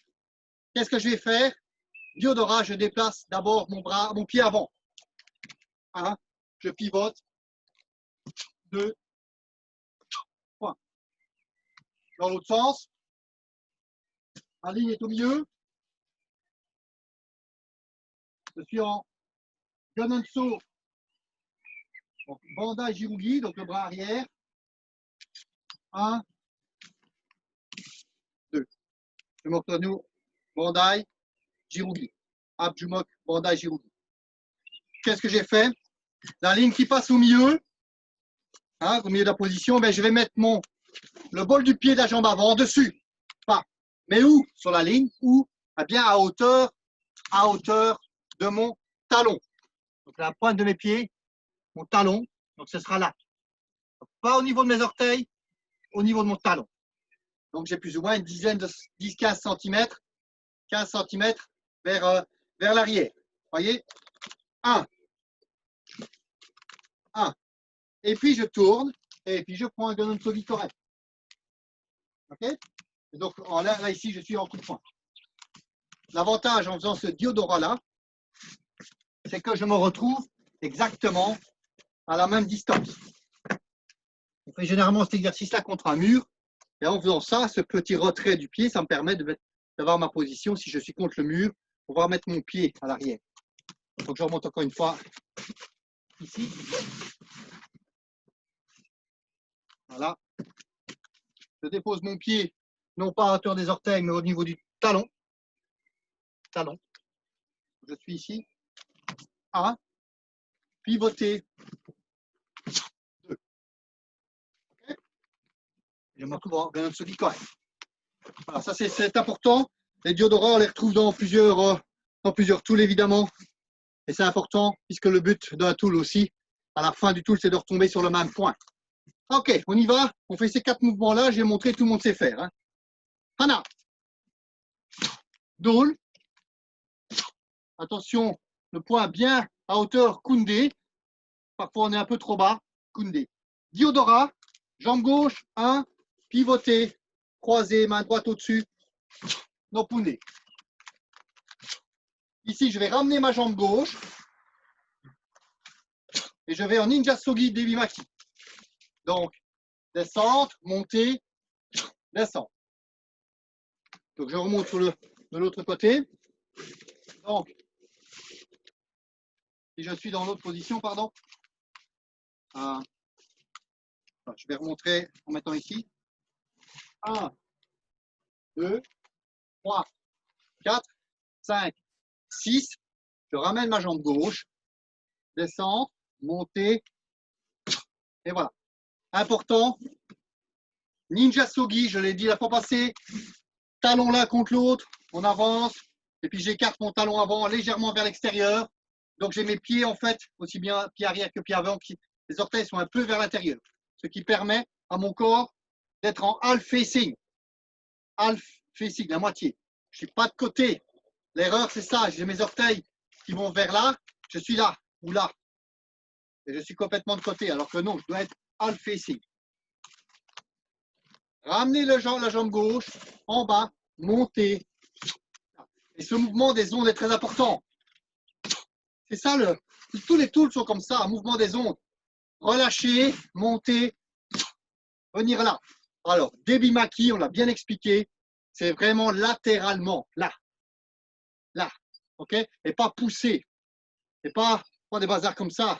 Qu'est-ce que je vais faire? Diodora, je déplace d'abord mon pied avant. 1, je pivote. 2, 3. Dans l'autre sens, la ligne est au milieu. Je suis en Gunenso, bandai jirugi, donc le bras arrière. 1, 2. Je me retourne bandai jirugi. Abjumok, bandai jirugi. Qu'est-ce que j'ai fait? La ligne qui passe au milieu, hein, au milieu de la position, ben, je vais mettre le bol du pied de la jambe avant dessus. Pas. Mais où? Sur la ligne, ou bien à hauteur de mon talon. Donc la pointe de mes pieds, mon talon, donc ce sera là. Donc, pas au niveau de mes orteils, au niveau de mon talon. Donc j'ai plus ou moins une dizaine de 10-15 cm, 15 cm vers l'arrière. Voyez? 1. 1. Et puis je tourne, et puis je prends un Gunenso correct. OK? Et donc là, ici, je suis en coup de poing. L'avantage en faisant ce Diodora-là, c'est que je me retrouve exactement à la même distance. On fait généralement cet exercice-là contre un mur. Et en faisant ça, ce petit retrait du pied, ça me permet d'avoir ma position si je suis contre le mur, pour pouvoir mettre mon pied à l'arrière. Donc je remonte encore une fois ici. Voilà. Je dépose mon pied, non pas à hauteur des orteils, mais au niveau du talon. Talon. Je suis ici. 1. Pivoter. 2. Okay. Je me retrouve en Gunenso correct. Voilà, ça c'est important. Les Diodora, on les retrouve dans plusieurs tools évidemment. Et c'est important puisque le but d'un tool aussi, à la fin du tool, c'est de retomber sur le même point. Ok, on y va. On fait ces 4 mouvements-là. J'ai montré, tout le monde sait faire. Hein. Hana. Dole. Attention le poing bien à hauteur Koundé. Parfois, on est un peu trop bas. Koundé. Diodora, jambe gauche, 1, pivoter, croiser, main droite au-dessus, no Koundé. Ici, je vais ramener ma jambe gauche et je vais en Ninja Sogi Devi Maki. Donc, descente, montée, descente. Donc, je remonte de l'autre côté. Donc, si je suis dans l'autre position, pardon, je vais remontrer en mettant ici. 1, 2, 3, 4, 5, 6. Je ramène ma jambe gauche, descente, montée, et voilà. Important, Ninja Sogi, je l'ai dit la fois passée, talon l'un contre l'autre, on avance, et puis j'écarte mon talon avant légèrement vers l'extérieur. Donc j'ai mes pieds en fait, aussi bien pied arrière que pied avant, les orteils sont un peu vers l'intérieur, ce qui permet à mon corps d'être en half facing. Half facing, la moitié. Je ne suis pas de côté. L'erreur c'est ça, j'ai mes orteils qui vont vers là, je suis là ou là. Et je suis complètement de côté, alors que non, je dois être half facing. Ramenez la jambe gauche en bas, montez. Et ce mouvement des ondes est très important. C'est ça, tous les tools sont comme ça, un mouvement des ondes. Relâcher, monter, venir là. Alors, Devi Maki, on l'a bien expliqué, c'est vraiment latéralement, là. Là, ok? Et pas pousser. Et pas des bazars comme ça.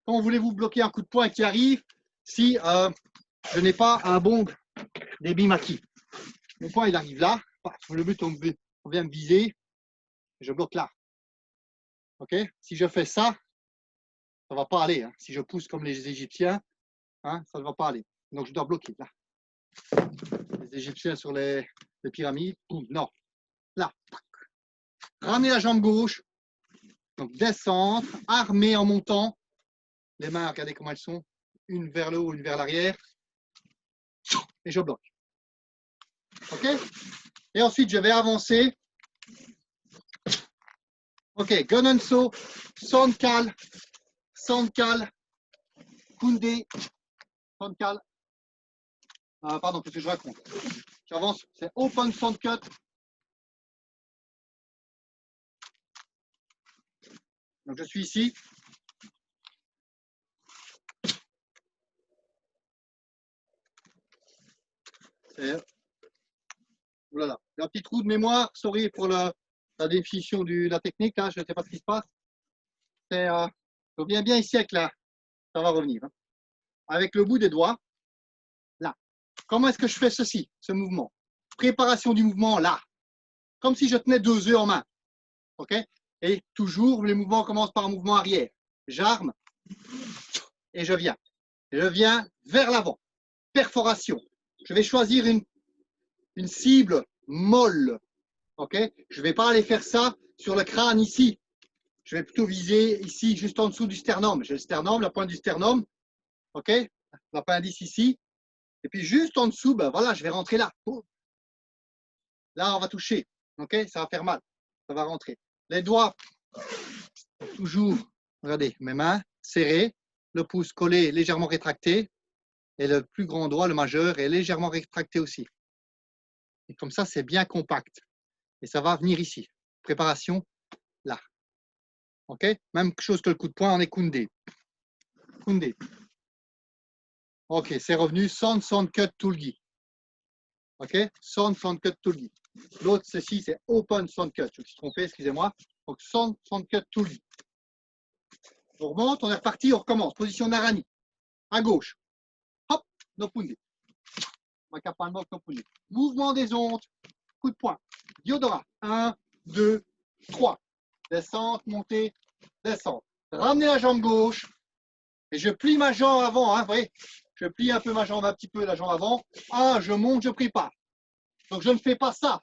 Comment voulez-vous bloquer un coup de poing qui arrive si je n'ai pas un bon Devi Maki? Mon poing, il arrive là. Le but, on vient me viser. Je bloque là. Ok? Si je fais ça, ça ne va pas aller. Hein. Si je pousse comme les Égyptiens, hein, ça ne va pas aller. Donc, je dois bloquer là. Les Égyptiens sur les pyramides, boum, non. Là. Ramener la jambe gauche. Donc, descendre, armer en montant. Les mains, regardez comment elles sont. Une vers le haut, une vers l'arrière. Et je bloque. OK? Et ensuite, je vais avancer. OK, Gunenso, Sonkal, Koundé, Sonkal. Pardon, qu'est-ce que je raconte? J'avance, c'est Open Soundcut. Donc, je suis ici. Voilà, un petit trou de mémoire, sorry pour la définition de la technique, hein, je ne sais pas ce qui se passe. Je reviens bien ici avec là, ça va revenir. Hein. Avec le bout des doigts, là. Comment est-ce que je fais ceci, ce mouvement? Préparation du mouvement, là. Comme si je tenais 2 œufs en main. OK? Et toujours, les mouvements commencent par un mouvement arrière. J'arme et je viens. Je viens vers l'avant. Perforation. Je vais choisir une cible molle. OK? Je ne vais pas aller faire ça sur le crâne ici. Je vais plutôt viser ici, juste en dessous du sternum. J'ai le sternum, la pointe du sternum. OK? L'appendice ici. Et puis juste en dessous, ben voilà, je vais rentrer là. Là, on va toucher. OK? Ça va faire mal. Ça va rentrer. Les doigts, toujours, regardez, mes mains serrées, le pouce collé, légèrement rétracté. Et le plus grand doigt, le majeur, est légèrement rétracté aussi. Et comme ça, c'est bien compact. Et ça va venir ici. Préparation, là. OK? Même chose que le coup de poing, on est Koundé. Koundé. OK, c'est revenu Sound Cut Tulgi. OK? Sound Cut Tulgi. L'autre, ceci, c'est Open Sound Cut. Je me suis trompé, excusez-moi. Donc, Sound Cut Tulgi. On remonte, on est reparti, on recommence. Position Narani. À gauche. Hop, no Koundé. Mouvement des ondes. Coup de poing. Diodora. 1, 2, 3. Descente, montée, descente. Ramenez la jambe gauche. Et je plie ma jambe avant. Hein, vous voyez, je plie un peu ma jambe, un petit peu la jambe avant. Ah, je monte, je prépare. Donc, je ne fais pas ça.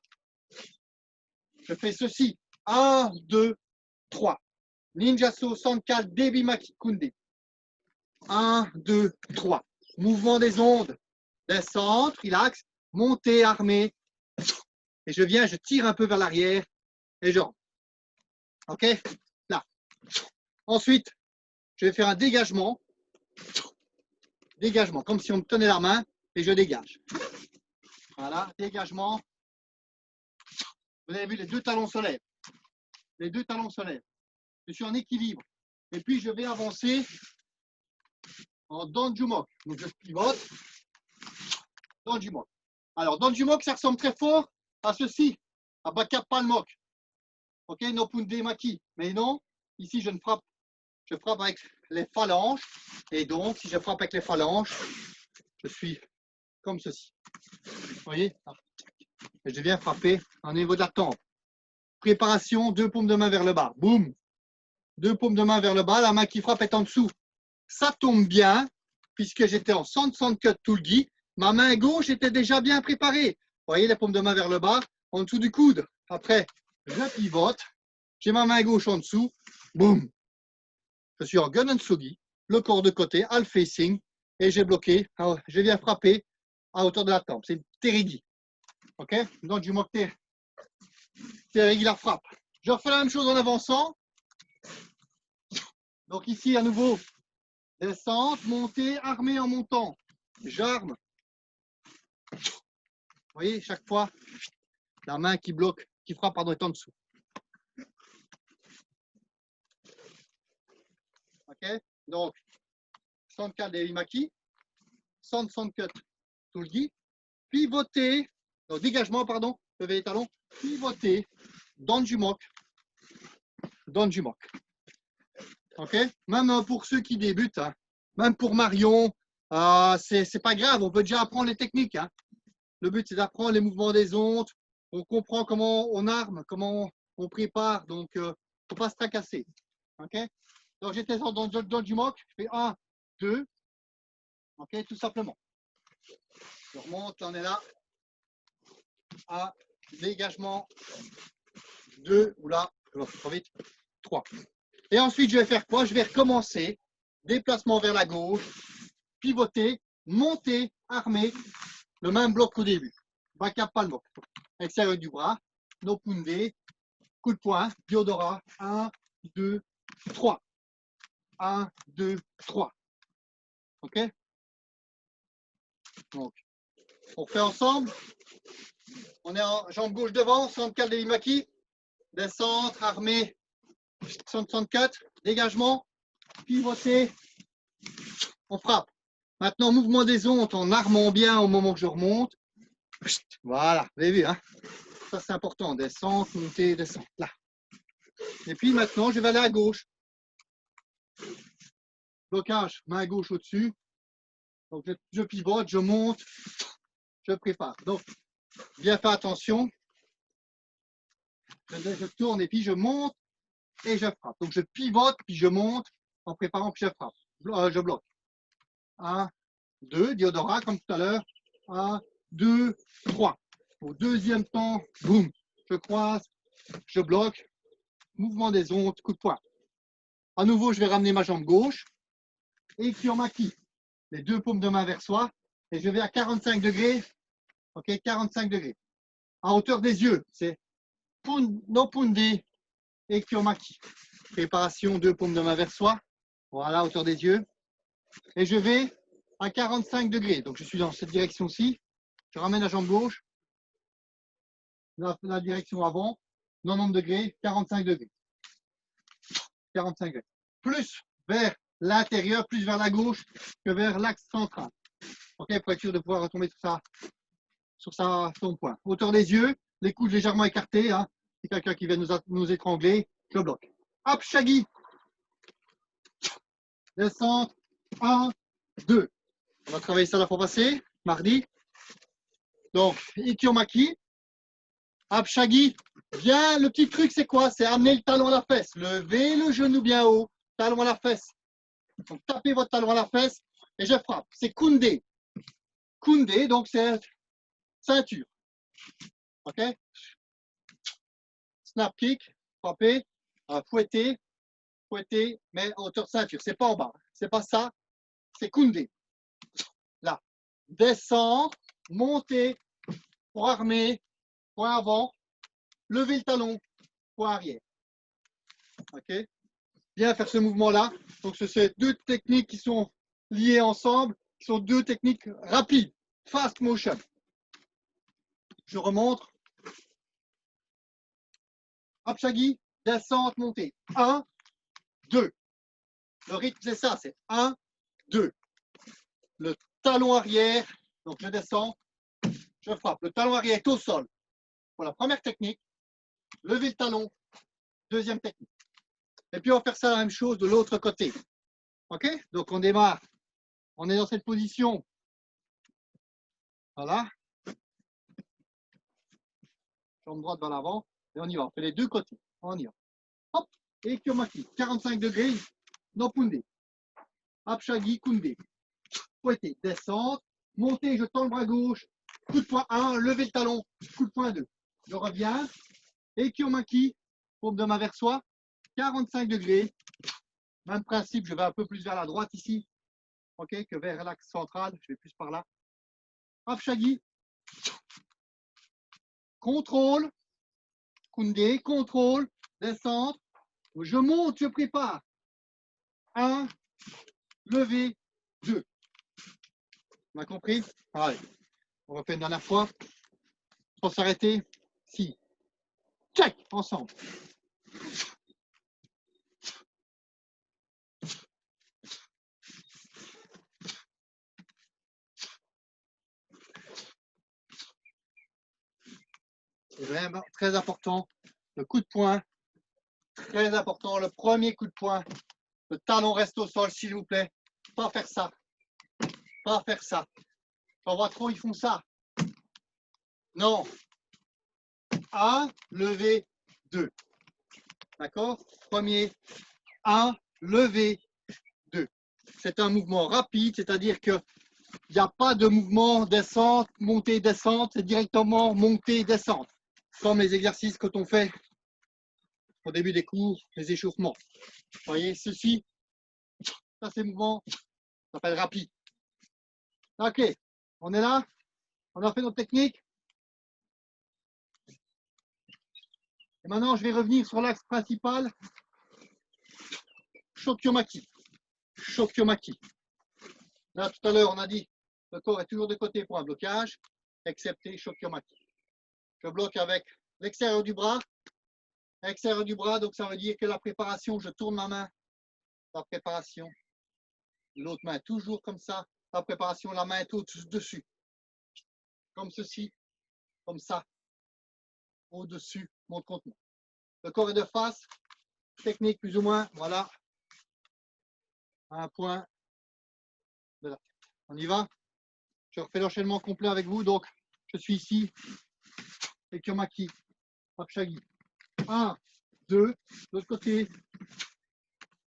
Je fais ceci. 1, 2, 3. Ninjaso, Sankal, Devi Maki, Koundé. 1, 2, 3. Mouvement des ondes. Descente, relax. Montée, armée. Et je viens, je tire un peu vers l'arrière. Et je rentre. OK? Là. Ensuite, je vais faire un dégagement. Dégagement, comme si on me tenait la main et je dégage. Voilà, dégagement. Vous avez vu, les deux talons se lèvent. Les deux talons se lèvent. Je suis en équilibre. Et puis, je vais avancer en Danjumok. Donc, je pivote. Danjumok. Alors, Danjumok, ça ressemble très fort à ceci, à Baka Palmok. Ok, no punde maki. Mais non, ici, je frappe avec les phalanges. Et donc, si je frappe avec les phalanges, je suis comme ceci. Vous voyez? Et je viens frapper au niveau de la tempe. Préparation, deux paumes de main vers le bas. Boum. Deux paumes de main vers le bas, la main qui frappe est en dessous. Ça tombe bien, puisque j'étais en 160 cut tout le guide. Ma main gauche était déjà bien préparée. Vous voyez, les paumes de main vers le bas, en dessous du coude. Après, je pivote. J'ai ma main gauche en dessous. Boum. Je suis en gun and sugi, le corps de côté, half facing, et j'ai bloqué. Alors, je viens frapper à hauteur de la tempe. C'est Terigi. OK? Donc, du moquet. Terigi la frappe. Je refais la même chose en avançant. Donc, ici, à nouveau, descente, montée, armée en montant. J'arme. Vous voyez, chaque fois, la main qui bloque, qui frappe, pardon, est en dessous. OK? Donc, 104 des Imaki, 160 cut tout le guide, pivoter, donc dégagement, pardon, lever les talons, pivoter, dans du mock. OK? Même pour ceux qui débutent, hein, même pour Marion, c'est pas grave, on peut déjà apprendre les techniques. Hein. Le but, c'est d'apprendre les mouvements des ondes, on comprend comment on arme, comment on prépare, donc il ne faut pas se tracasser. OK? Donc j'étais dans du mock, je fais 1, 2, OK, tout simplement. Je remonte, on est là. 1, dégagement, 2, oula, je vais trop vite, 3. Et ensuite, je vais faire quoi? Je vais recommencer. Déplacement vers la gauche, pivoter, monter, armer, le même bloc qu'au début. Baka palmo. Extérieur du bras, no punde, coup de poing, Diodora, 1, 2, 3. 1, 2, 3. OK? Donc, on fait ensemble. On est en jambe gauche devant, 64 de l'Imaki. Descente, armée, 164, dégagement, pivoter, on frappe. Maintenant, mouvement des ondes en armant bien au moment que je remonte. Voilà, vous avez vu, hein? Ça c'est important, descente, montée, descente, là. Et puis maintenant, je vais aller à gauche. Blocage, main gauche au-dessus. Donc je pivote, je monte, je prépare. Donc, bien faire attention. Je tourne et puis je monte et je frappe. Donc je pivote, puis je monte en préparant, puis je frappe. Je bloque. 1, 2, Diodora comme tout à l'heure. 1, 2, 3. Au deuxième temps, boum, je croise, je bloque. Mouvement des ondes, coup de poing. À nouveau, je vais ramener ma jambe gauche et Kyomaki. Les deux paumes de main vers soi et je vais à 45 degrés. OK, 45 degrés. À hauteur des yeux, c'est no punde et Kyomaki. Préparation, deux paumes de main vers soi. Voilà, hauteur des yeux. Et je vais à 45 degrés. Donc, je suis dans cette direction-ci. Je ramène la jambe gauche. La direction avant. 90 degrés, 45 degrés. 45 degrés. Plus vers l'intérieur, plus vers la gauche que vers l'axe central. OK, pour être sûr de pouvoir retomber sur son point. Hauteur des yeux, les coudes légèrement écartés. Hein. C'est quelqu'un qui vient nous étrangler. Je bloque. Hop, Shaggy. Descente. 1, 2. On va travailler ça la fois passée, mardi. Donc, Ikiomaki. Hop, Shaggy. Bien, le petit truc, c'est quoi? C'est amener le talon à la fesse. Levez le genou bien haut. Talon à la fesse. Donc, tapez votre talon à la fesse et je frappe. C'est Kunde. Kunde, donc c'est ceinture. OK? Snap kick, frapper, fouetter, mais en hauteur de ceinture. C'est pas en bas. C'est pas ça. C'est Kunde. Là. Descendre, monter, pour armer, point avant, lever le talon, point arrière. OK? bien faire ce mouvement-là. Donc, ce sont deux techniques qui sont liées ensemble, qui sont deux techniques rapides, fast motion. Je remonte. Apshagi, descente, montée. 1, 2. Le rythme, c'est ça, c'est 1, 2. Le talon arrière, donc je descends, je frappe. Le talon arrière est au sol. Pour la première technique, lever le talon, deuxième technique. Et puis on va faire ça la même chose de l'autre côté. OK? Donc on démarre. On est dans cette position. Voilà. Jambe droite vers l'avant. Et on y va. On fait les deux côtés. On y va. Hop. Et Kyomaki. 45 degrés. No punde. Apshagi, kunde. Fouetter. Descente. Monter. Je tends le bras gauche. Coup de poing 1. Lever le talon. Coup de poing 2. Je reviens. Et Kyomaki. Paume de main vers soi. 45 degrés. Même principe. Je vais un peu plus vers la droite ici. OK, que vers l'axe central. Je vais plus par là. Apshagi. Contrôle. Kunde. Contrôle. Descente. Je monte, je prépare. 1, lever, 2. On a compris? Allez, on refait une dernière fois. Sans s'arrêter. Si. Check, ensemble. C'est vraiment très important. Le coup de poing, très important. Le premier coup de poing. Le talon reste au sol, s'il vous plaît. Pas faire ça. Pas faire ça. J'en vois trop, ils font ça. Non. 1, lever, 2. D'accord? Premier, 1, lever, 2. C'est un mouvement rapide, c'est-à-dire qu'il n'y a pas de mouvement descente, montée, descente, c'est directement montée, descente. Comme les exercices que l'on fait au début des cours, les échauffements. Vous voyez, ceci, ça c'est mouvement, ça s'appelle rapide. Ok, on est là, on a fait notre technique. Et maintenant, je vais revenir sur l'axe principal. Shokyomaki. Shokyomaki. Là, tout à l'heure, on a dit le corps est toujours de côté pour un blocage, excepté Shokyomaki. Je bloque avec l'extérieur du bras. Extérieur du bras, donc ça veut dire que la préparation, je tourne ma main. La préparation. L'autre main, toujours comme ça. La préparation, la main est au-dessus. Comme ceci, comme ça. Au-dessus, monte contre moi. Le corps est de face. Technique plus ou moins, voilà. Un point de la tête. On y va. Je refais l'enchaînement complet avec vous. Donc, je suis ici. Et Kyomaki. Apshagi. 1, 2. De l'autre côté.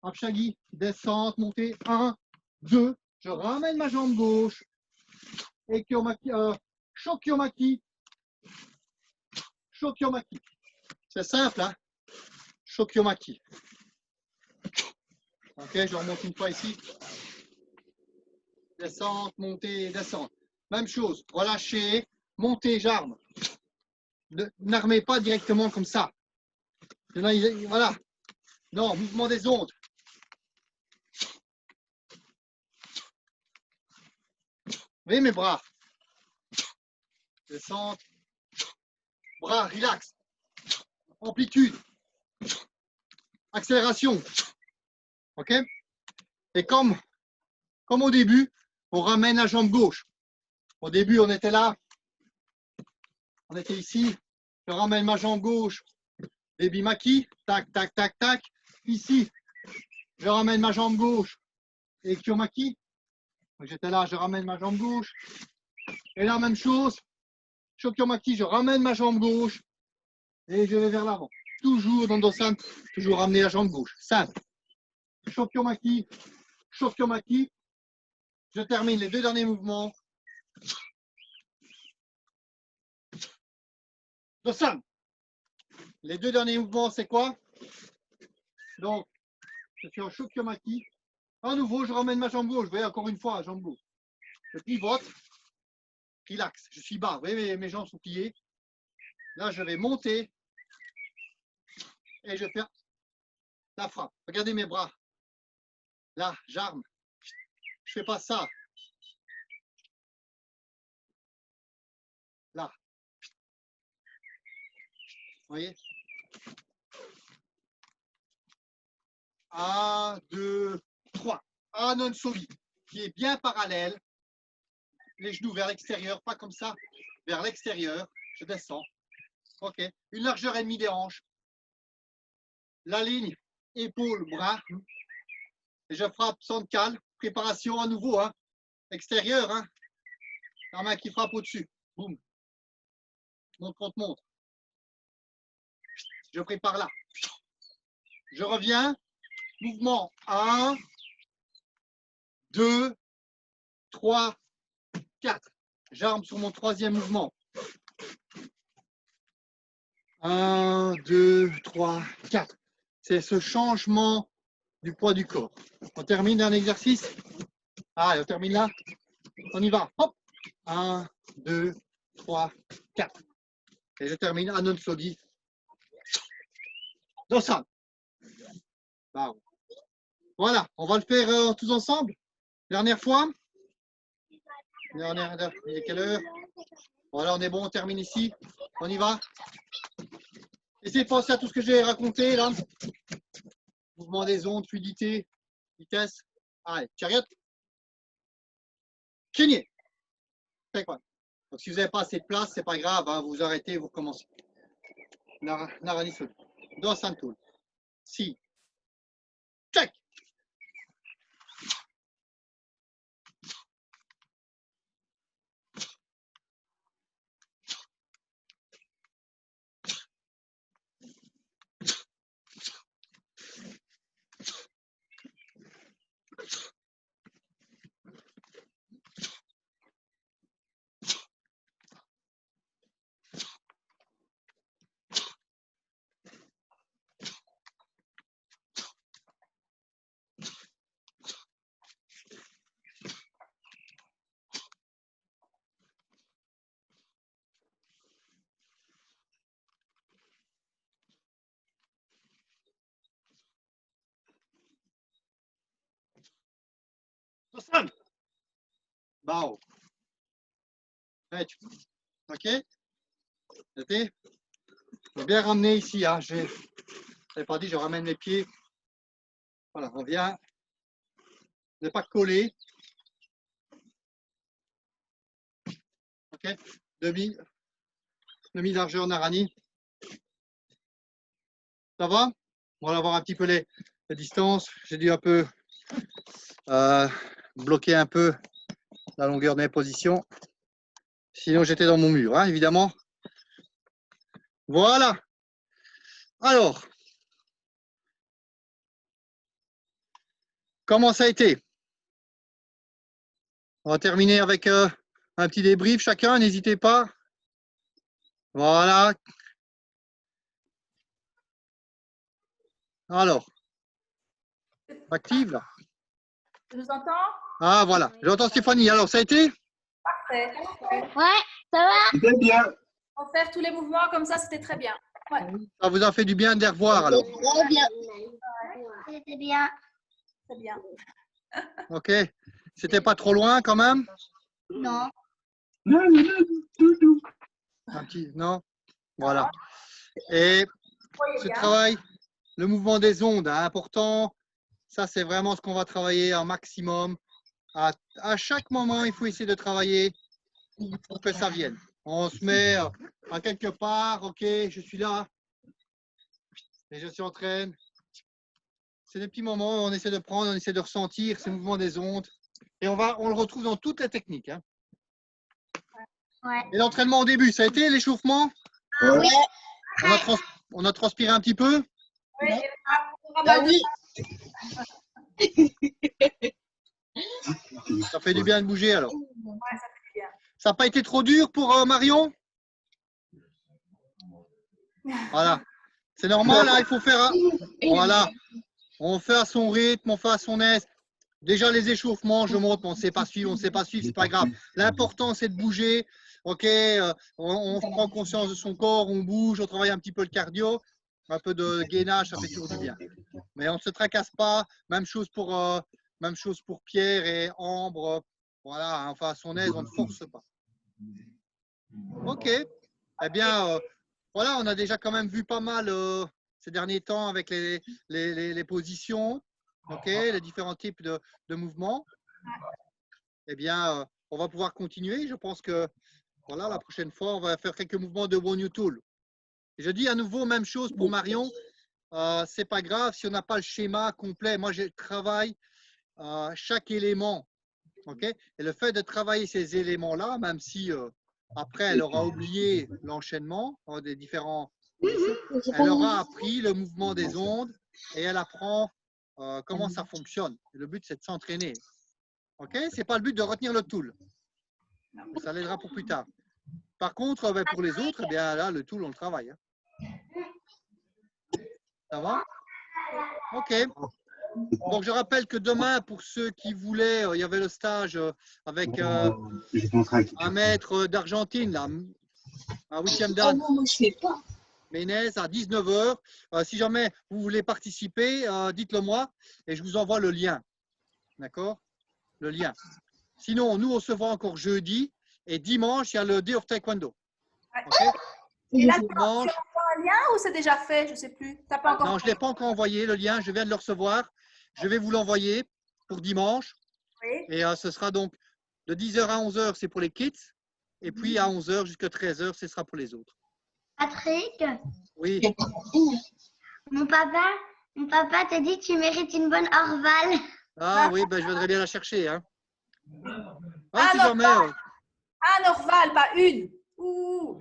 Apshagi. Descente, montée. 1, 2. Je ramène ma jambe gauche. Et Kyomaki. Shokyomaki. Shokyomaki. C'est simple, hein? Shokyomaki. Ok, je remonte une fois ici. Descente, montée, descente. Même chose, relâchez, montez, j'arme. N'armez pas directement comme ça. Voilà. Non, mouvement des ondes. Vous voyez mes bras. Descente. Bras, relax. Amplitude. Accélération. OK? Et comme au début, on ramène la jambe gauche. Au début, on était là. On était ici. Je ramène ma jambe gauche. Baby Maki. Tac, tac, tac, tac. Ici, je ramène ma jambe gauche. Et Kyomaki. J'étais là, je ramène ma jambe gauche. Et là, même chose. Shokyomaki, je ramène ma jambe gauche. Et je vais vers l'avant. Toujours dans Dosan, toujours ramener la jambe gauche. Simple. Shokyomaki, Shokyomaki. Je termine les deux derniers mouvements. Dosan. Les deux derniers mouvements, c'est quoi? Donc, je suis en Shokyomaki. À nouveau, je ramène ma jambe gauche. Vous voyez, encore une fois, la jambe gauche. Je pivote. Relax. Je suis bas. Vous voyez, mes jambes sont pliées. Là, je vais monter. Et je fais La frappe. Regardez mes bras. Là, j'arme. Je fais pas ça. Là. Vous voyez? 1, 2, 3. Anon Sogi, qui est bien parallèle. Les genoux vers l'extérieur, pas comme ça. Vers l'extérieur. Je descends. OK. Une largeur et demie des hanches. La ligne, épaule, bras. Et je frappe sans de cale. Préparation à nouveau. Hein. Extérieur. Hein. La main qui frappe au-dessus. Boum. Monte contre monte. Je prépare là. Je reviens. Mouvement 1, 2, 3, 4. J'arme sur mon troisième mouvement. 1, 2, 3, 4. C'est ce changement du poids du corps. On termine un exercice. Ah, on termine là. On y va. Hop. 1, 2, 3, 4. Et je termine Anon Sogi. Dosan. Voilà, on va le faire tous ensemble. Dernière fois. Il est quelle heure? Voilà, on est bon, on termine ici. On y va. Essayez de penser à tout ce que j'ai raconté là. Mouvement des ondes, fluidité, vitesse. Allez, chariot. Cligné. C'est quoi? Donc si vous n'avez pas assez de place, c'est pas grave, hein, vous arrêtez, vous recommencez. Narani Sogi. Dosan Tool. Si. Check. Dosan. Bao. OK? C'était bien ramené ici. Hein. Je n'avais pas dit, je ramène les pieds. Voilà, on vient. Ne pas coller. OK? Demi largeur Narani. Ça va? On va voir un petit peu les distances. J'ai dû un peu bloquer un peu la longueur de mes positions. Sinon, j'étais dans mon mur, hein, évidemment. Voilà. Alors, comment ça a été? On va terminer avec un petit débrief chacun, n'hésitez pas. Voilà. Alors, active là. Je vous entends? Ah voilà, j'entends Stéphanie. Alors, ça a été? Parfait. Ouais, ça va? C'était bien. On va faire tous les mouvements comme ça, c'était très bien. Ouais. Ça vous a fait du bien de les revoir alors? Très bien. C'était bien. Très bien. Ok. C'était pas trop loin quand même? Non. Non, non, non, tout doux. Un petit, non? Voilà. Et Voyez ce bien. travail, le mouvement des ondes, hein, important. Ça, c'est vraiment ce qu'on va travailler un maximum. À chaque moment, il faut essayer de travailler pour que ça vienne. On se met à quelque part, ok, je suis là, et je suis en train. C'est des petits moments où on essaie de prendre, on essaie de ressentir ces mouvements des ondes. Et on le retrouve dans toutes les techniques. Hein. Ouais. Et l'entraînement au début, ça a été l'échauffement? Ouais. On a transpiré un petit peu? Oui, et Ah oui. Ça fait du bien de bouger alors. Ouais, ça fait bien. Ça n'a pas été trop dur pour Marion? Voilà. C'est normal, hein, il faut faire. Voilà. On fait à son rythme, on fait à son aise. Déjà les échauffements, je montre, on ne sait pas suivre, c'est pas grave. L'important c'est de bouger. Ok, on prend conscience de son corps, on bouge, on travaille un petit peu le cardio, un peu de gainage, ça fait toujours du bien. Mais on ne se tracasse pas. Même chose pour Pierre et Ambre. Voilà, enfin, à son aise, on ne force pas. Ok. Eh bien, voilà, on a déjà quand même vu pas mal ces derniers temps avec les positions, ok, les différents types de mouvements. Eh bien, on va pouvoir continuer. Je pense que voilà, la prochaine fois, on va faire quelques mouvements de One New Tool. Je dis à nouveau, même chose pour Marion. C'est pas grave si on n'a pas le schéma complet. Moi, je travaille chaque élément. Okay, et le fait de travailler ces éléments-là, même si après elle aura oublié l'enchaînement des différents positions, elle aura appris le mouvement des ondes et elle apprend comment ça fonctionne. Et le but, c'est de s'entraîner. Ok, c'est pas le but de retenir le tool. Ça l'aidera pour plus tard. Par contre, ben, pour les autres, eh bien, là, le tool, on le travaille. Hein. Ça va? Ok. Donc, je rappelle que demain, pour ceux qui voulaient, il y avait le stage avec un maître d'Argentine, là, un 8e dan. Ménez à 19 h. Si jamais vous voulez participer, dites-le moi et je vous envoie le lien. D'accord? Le lien. Sinon, nous, on se voit encore jeudi et dimanche, il y a le Day of Taekwondo. Okay? Et là, tu envoies un lien ou c'est déjà fait? Je ne sais plus. T'as pas encore Non, je ne l'ai pas encore envoyé, le lien. Je viens de le recevoir. Je vais vous l'envoyer pour dimanche. Oui. Et ce sera donc de 10 h à 11 h, c'est pour les kids. Et puis à 11 h jusqu'à 13 h, ce sera pour les autres. Patrick, Oui. mon papa t'a dit que tu mérites une bonne Orval. Ah oui, ben, je voudrais bien la chercher. Hein. Ah, si non, jamais, un Orval, pas une. Ouh.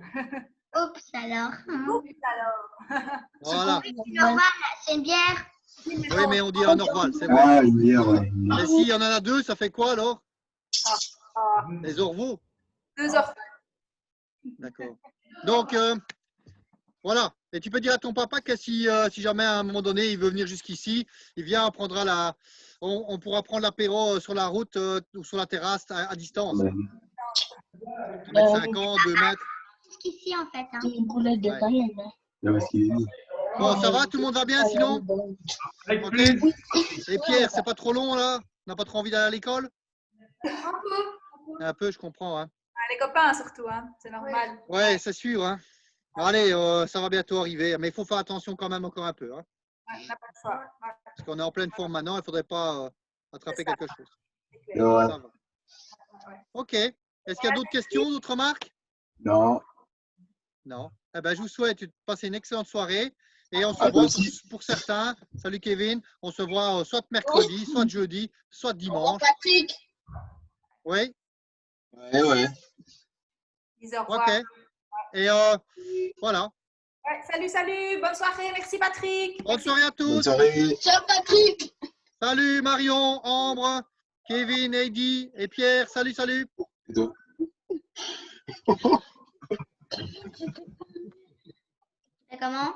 Oups alors. Oups, alors. voilà. Une Orval, c'est une bière. Oui, mais on dit un Orval, c'est vrai. Ah, une bière, ouais. Mais s'il y en a deux, ça fait quoi alors? Ah, Les Orvaux. 2 Orval. D'accord. Donc, voilà. Et tu peux dire à ton papa que si jamais à un moment donné, il veut venir jusqu'ici, il vient, on pourra prendre l'apéro sur la route ou sur la terrasse à distance. 1,50 m, 2 mètres. Jusqu'ici en fait. Hein. Bon, ça va? Tout le monde va bien sinon? Ok. Et Pierre, c'est pas trop long là? On n'a pas trop envie d'aller à l'école? Un peu, je comprends. Hein. Les copains surtout, hein. C'est normal. Ouais, c'est sûr. Hein. Allez, ça va bientôt arriver. Mais il faut faire attention quand même encore un peu. Hein. Ouais, on n'a pas le choix. Ouais. Parce qu'on est en pleine forme maintenant, il ne faudrait pas attraper quelque chose. Ouais. Ça va. Ok. Est-ce qu'il y a d'autres questions, d'autres remarques? Non. Non. Eh ben, je vous souhaite de passer une excellente soirée. Et on se voit pour certains. Salut Kevin. On se voit soit mercredi, soit jeudi, soit dimanche. Patrick. Oui. Ouais. 10 au revoir. Ok. Et voilà. Ouais, salut. Bonne soirée. Merci Patrick. Bonne soirée à tous. Bonne soirée. Ciao Patrick. Salut Marion, Ambre, Kevin, Heidi et Pierre. Salut. C'est comment?